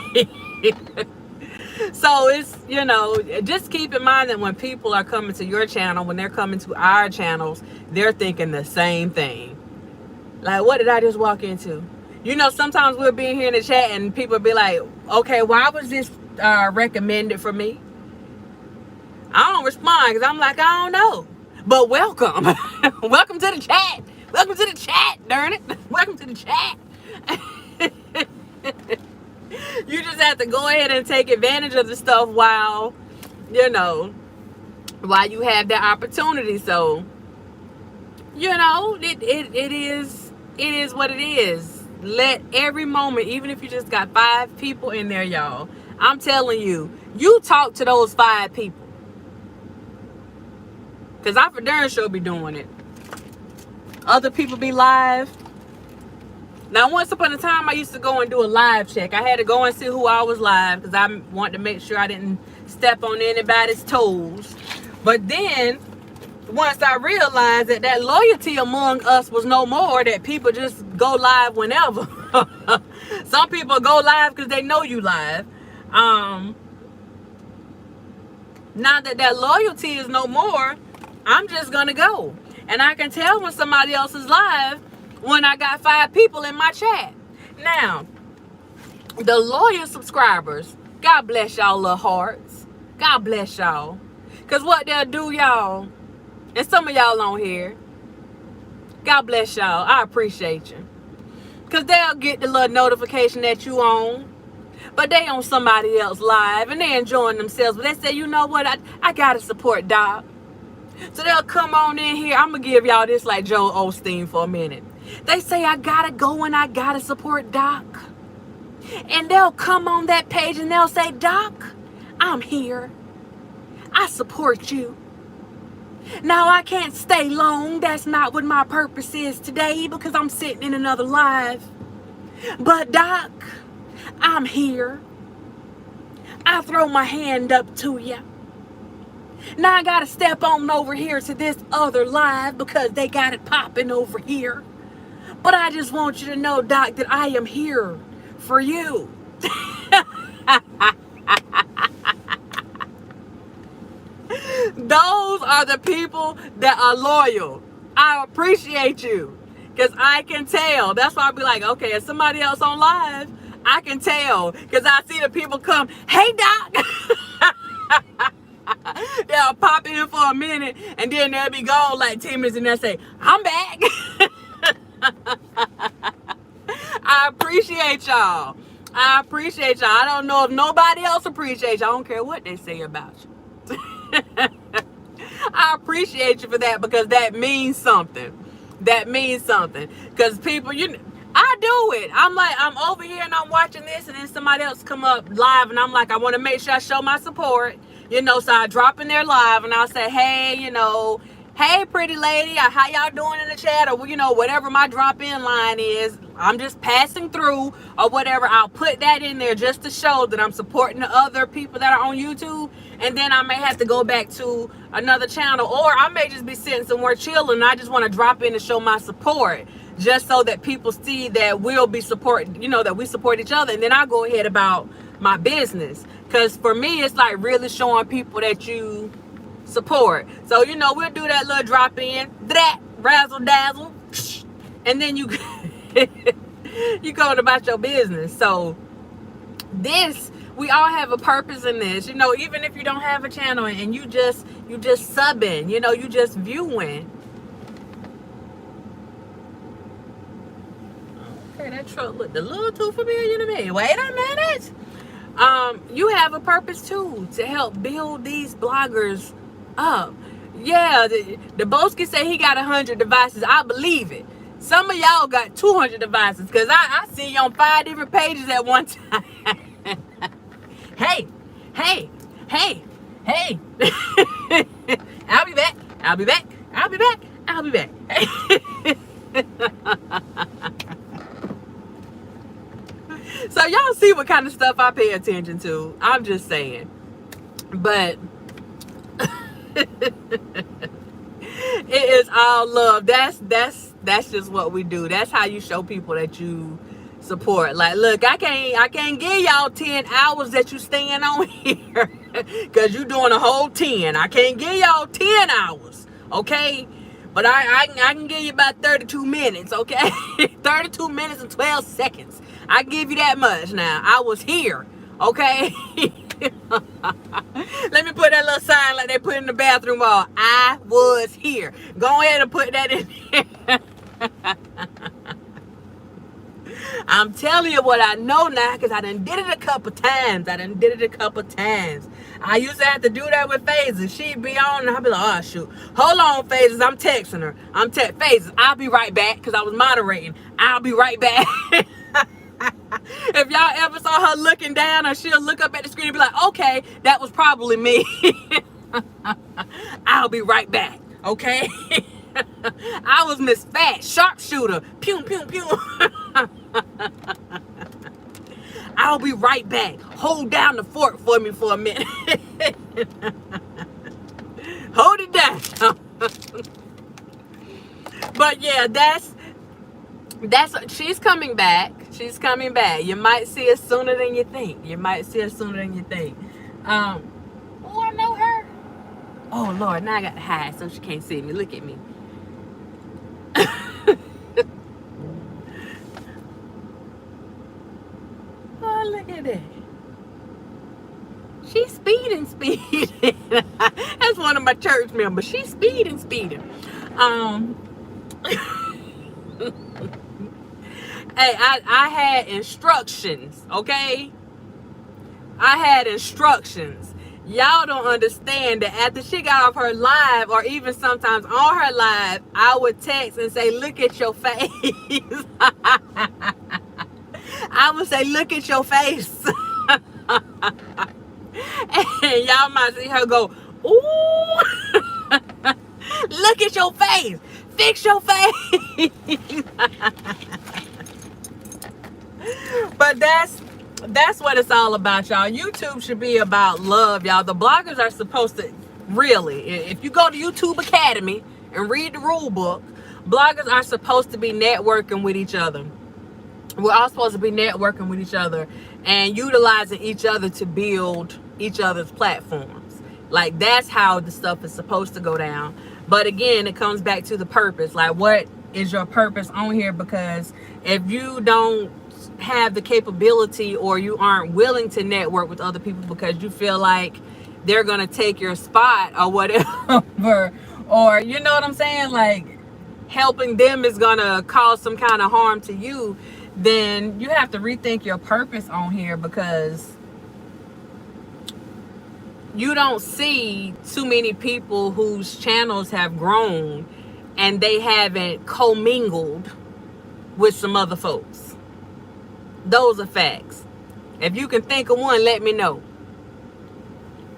Speaker 3: So it's, you know, just keep in mind that when people are coming to your channel, when they're coming to our channels, they're thinking the same thing. Like, what did I just walk into? You know, sometimes we'll be here in the chat and people be like, okay, why was this recommended for me? I don't respond because I'm like, I don't know. But welcome. Welcome to the chat. Welcome to the chat, darn it. Welcome to the chat. You just have to go ahead and take advantage of the stuff while, you know, while you have that opportunity. So, you know, it is what it is. Let every moment, even if you just got 5 people in there, y'all, I'm telling you, you talk to those 5 people. Because I for darn sure be doing it. Other people be live. Now, once upon a time, I used to go and do a live check. I had to go and see who I was live because I wanted to make sure I didn't step on anybody's toes. But then, once I realized that that loyalty among us was no more, that people just go live whenever. Some people go live because they know you live. Now that that loyalty is no more, I'm just going to go. And I can tell when somebody else is live when I got 5 people in my chat. Now, the loyal subscribers, God bless y'all little hearts. God bless y'all. Because what they'll do, y'all, and some of y'all on here, God bless y'all. I appreciate you. Because they'll get the little notification that you on. But they on somebody else live and they enjoying themselves. But they say, you know what? I got to support Doc. So they'll come on in here. I'm going to give y'all this like Joel Osteen for a minute. They say, I got to go and I got to support Doc. And they'll come on that page and they'll say, Doc, I'm here. I support you. Now, I can't stay long. That's not what my purpose is today because I'm sitting in another live. But Doc, I'm here. I throw my hand up to you. Now I got to step on over here to this other live because they got it popping over here. But I just want you to know, Doc, that I am here for you. Those are the people that are loyal. I appreciate you because I can tell. That's why I'll be like, okay, if somebody else on live, I can tell because I see the people come, hey, Doc. They'll pop in for a minute and then they'll be gone like 10 minutes and they'll say, I'm back. I appreciate y'all. I appreciate y'all. I don't know if nobody else appreciates y'all. I don't care what they say about you. I appreciate you for that because that means something. That means something. Because people, I do it. I'm like, I'm over here and I'm watching this and then somebody else come up live and I'm like, I want to make sure I show my support. You know, so I drop in there live and I'll say, hey, you know, hey, pretty lady, how y'all doing in the chat? Or, you know, whatever my drop-in line is, I'm just passing through or whatever. I'll put that in there just to show that I'm supporting the other people that are on YouTube. And then I may have to go back to another channel. Or I may just be sitting somewhere chilling and I just want to drop in and show my support. Just so that people see that we'll be supporting, you know, that we support each other. And then I'll go ahead about my business. Because for me, it's like really showing people that you support. So, you know, we'll do that little drop in, that razzle dazzle, and then you you going about your business. So this, we all have a purpose in this. You know, even if you don't have a channel and you just subbing, you know, you just viewing. Okay, that truck looked a little too familiar to me. Wait a minute. You have a purpose too, to help build these bloggers up. Yeah, the Boski say he got 100 devices. I believe it. Some of y'all got 200 devices because I see you on 5 different pages at one time. Hey. I'll be back. So y'all see what kind of stuff I pay attention to. I'm just saying. But it is all love. That's That's just what we do. That's how you show people that you support. Like, look, I can't give y'all 10 hours that you staying on here because you doing a whole 10. I can't give y'all 10 hours, okay? But I can give you about 32 minutes, okay? 32 minutes and 12 seconds. I give you that much now. I was here, okay? Let me put that little sign like they put in the bathroom wall. I was here. Go ahead and put that in there. I'm telling you what I know now because I done did it a couple times. I used to have to do that with Phases. She'd be on and I'd be like, oh, shoot. Hold on, Phases. I'm texting her. Phases, I'll be right back because I was moderating. I'll be right back. If y'all ever saw her looking down, or she'll look up at the screen and be like, okay, that was probably me. I'll be right back, okay? I was Miss Fat, sharpshooter. Pew, pew, pew. I'll be right back. Hold down the fort for me for a minute. Hold it down. But yeah, that's she's coming back. She's coming back. You might see her sooner than you think. Oh, I know her. Oh Lord, now I got to hide so she can't see me. Look at me. Oh, look at that. She's speeding. That's one of my church members. She's speeding. Hey, I had instructions, okay? I had instructions. Y'all don't understand that after she got off her live, or even sometimes on her live, I would text and say, look at your face. I would say, look at your face. And y'all might see her go, ooh. Look at your face. Fix your face. But that's what it's all about, y'all. YouTube should be about love, y'all. The bloggers are supposed to, really, if you go to YouTube Academy and read the rule book, bloggers are supposed to be networking with each other. We're all supposed to be networking with each other and utilizing each other to build each other's platforms. Like, that's how the stuff is supposed to go down. But again, it comes back to the purpose. Like, what is your purpose on here? Because if you don't have the capability, or you aren't willing to network with other people because you feel like they're going to take your spot or whatever, or you know what I'm saying, like helping them is going to cause some kind of harm to you, then you have to rethink your purpose on here, because you don't see too many people whose channels have grown and they haven't commingled with some other folks. Those are facts. If you can think of one, let me know.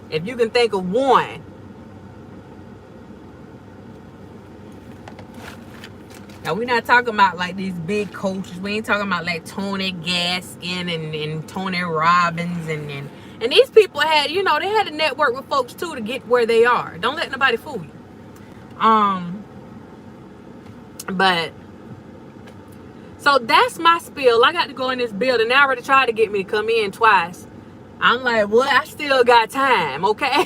Speaker 3: If you can think of one. Now, we're not talking about like these big coaches. We ain't talking about like Tony Gaskin and Tony Robbins and these people had, you know, they had to network with folks too to get where they are. Don't let nobody fool you. But so that's my spiel. I got to go in this building. They already tried to get me to come in twice. I'm like, well, I still got time, okay?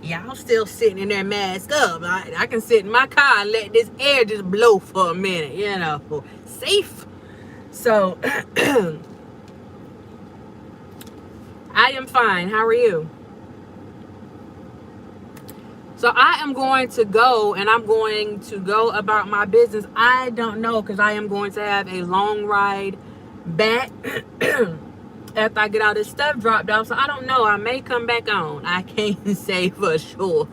Speaker 3: Y'all still sitting in there masked up. I can sit in my car and let this air just blow for a minute, you know, safe. So I am fine. How are you? So I am going to go, and I'm going to go about my business. I don't know, because I am going to have a long ride back after I get all this stuff dropped off. So I don't know. I may come back on. I can't say for sure.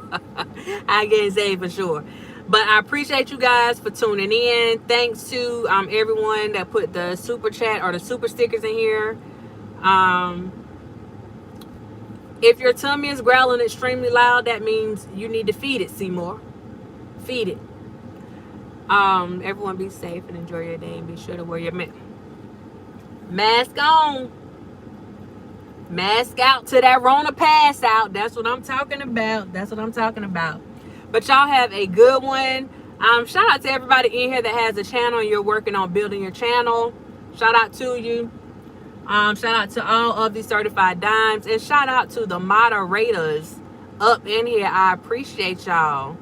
Speaker 3: I can't say for sure. But I appreciate you guys for tuning in. Thanks to everyone that put the super chat or the super stickers in here. If your tummy is growling extremely loud, that means you need to feed it, Seymour. Feed it. Everyone be safe and enjoy your day, and be sure to wear your mask on. Mask out till that Rona pass out. That's what I'm talking about. But y'all have a good one. Shout out to everybody in here that has a channel and you're working on building your channel. Shout out to you. Shout out to all of these certified dimes, and shout out to the moderators up in here. I appreciate y'all.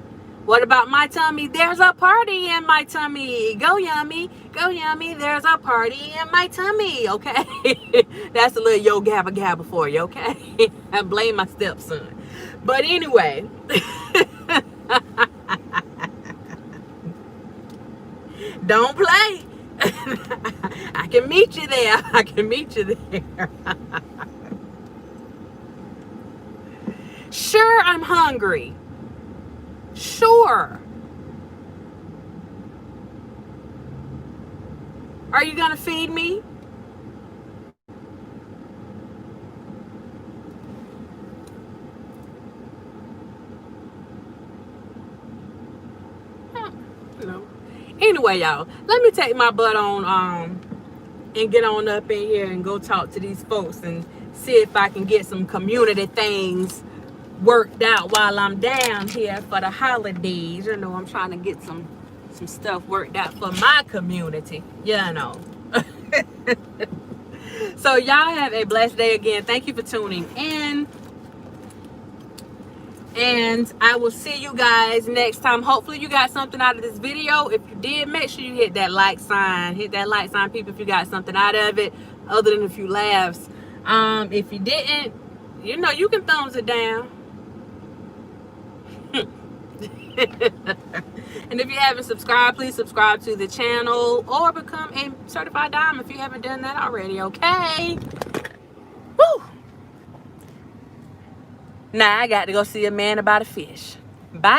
Speaker 3: What about my tummy? There's a party in my tummy. Go yummy, go yummy. There's a party in my tummy. Okay, that's a little yo gabba gabba for you. Okay, I blame my stepson. But anyway, don't play. I can meet you there. I can meet you there. Sure, I'm hungry. Sure. Are you gonna feed me? No. Anyway, y'all, let me take my butt on and get on up in here and go talk to these folks and see if I can get some community things worked out while I'm down here for the holidays. You know, I'm trying to get some stuff worked out for my community, you know. So y'all have a blessed day again. Thank you for tuning in, and I will see you guys next time. Hopefully you got something out of this video. If you did, make sure you hit that like sign. Hit that like sign, people, if you got something out of it, other than a few laughs. If you didn't, you know, you can thumbs it down. And if you haven't subscribed, please subscribe to the channel or become a certified dime if you haven't done that already. Okay. Woo. Now I got to go see a man about a fish. Bye.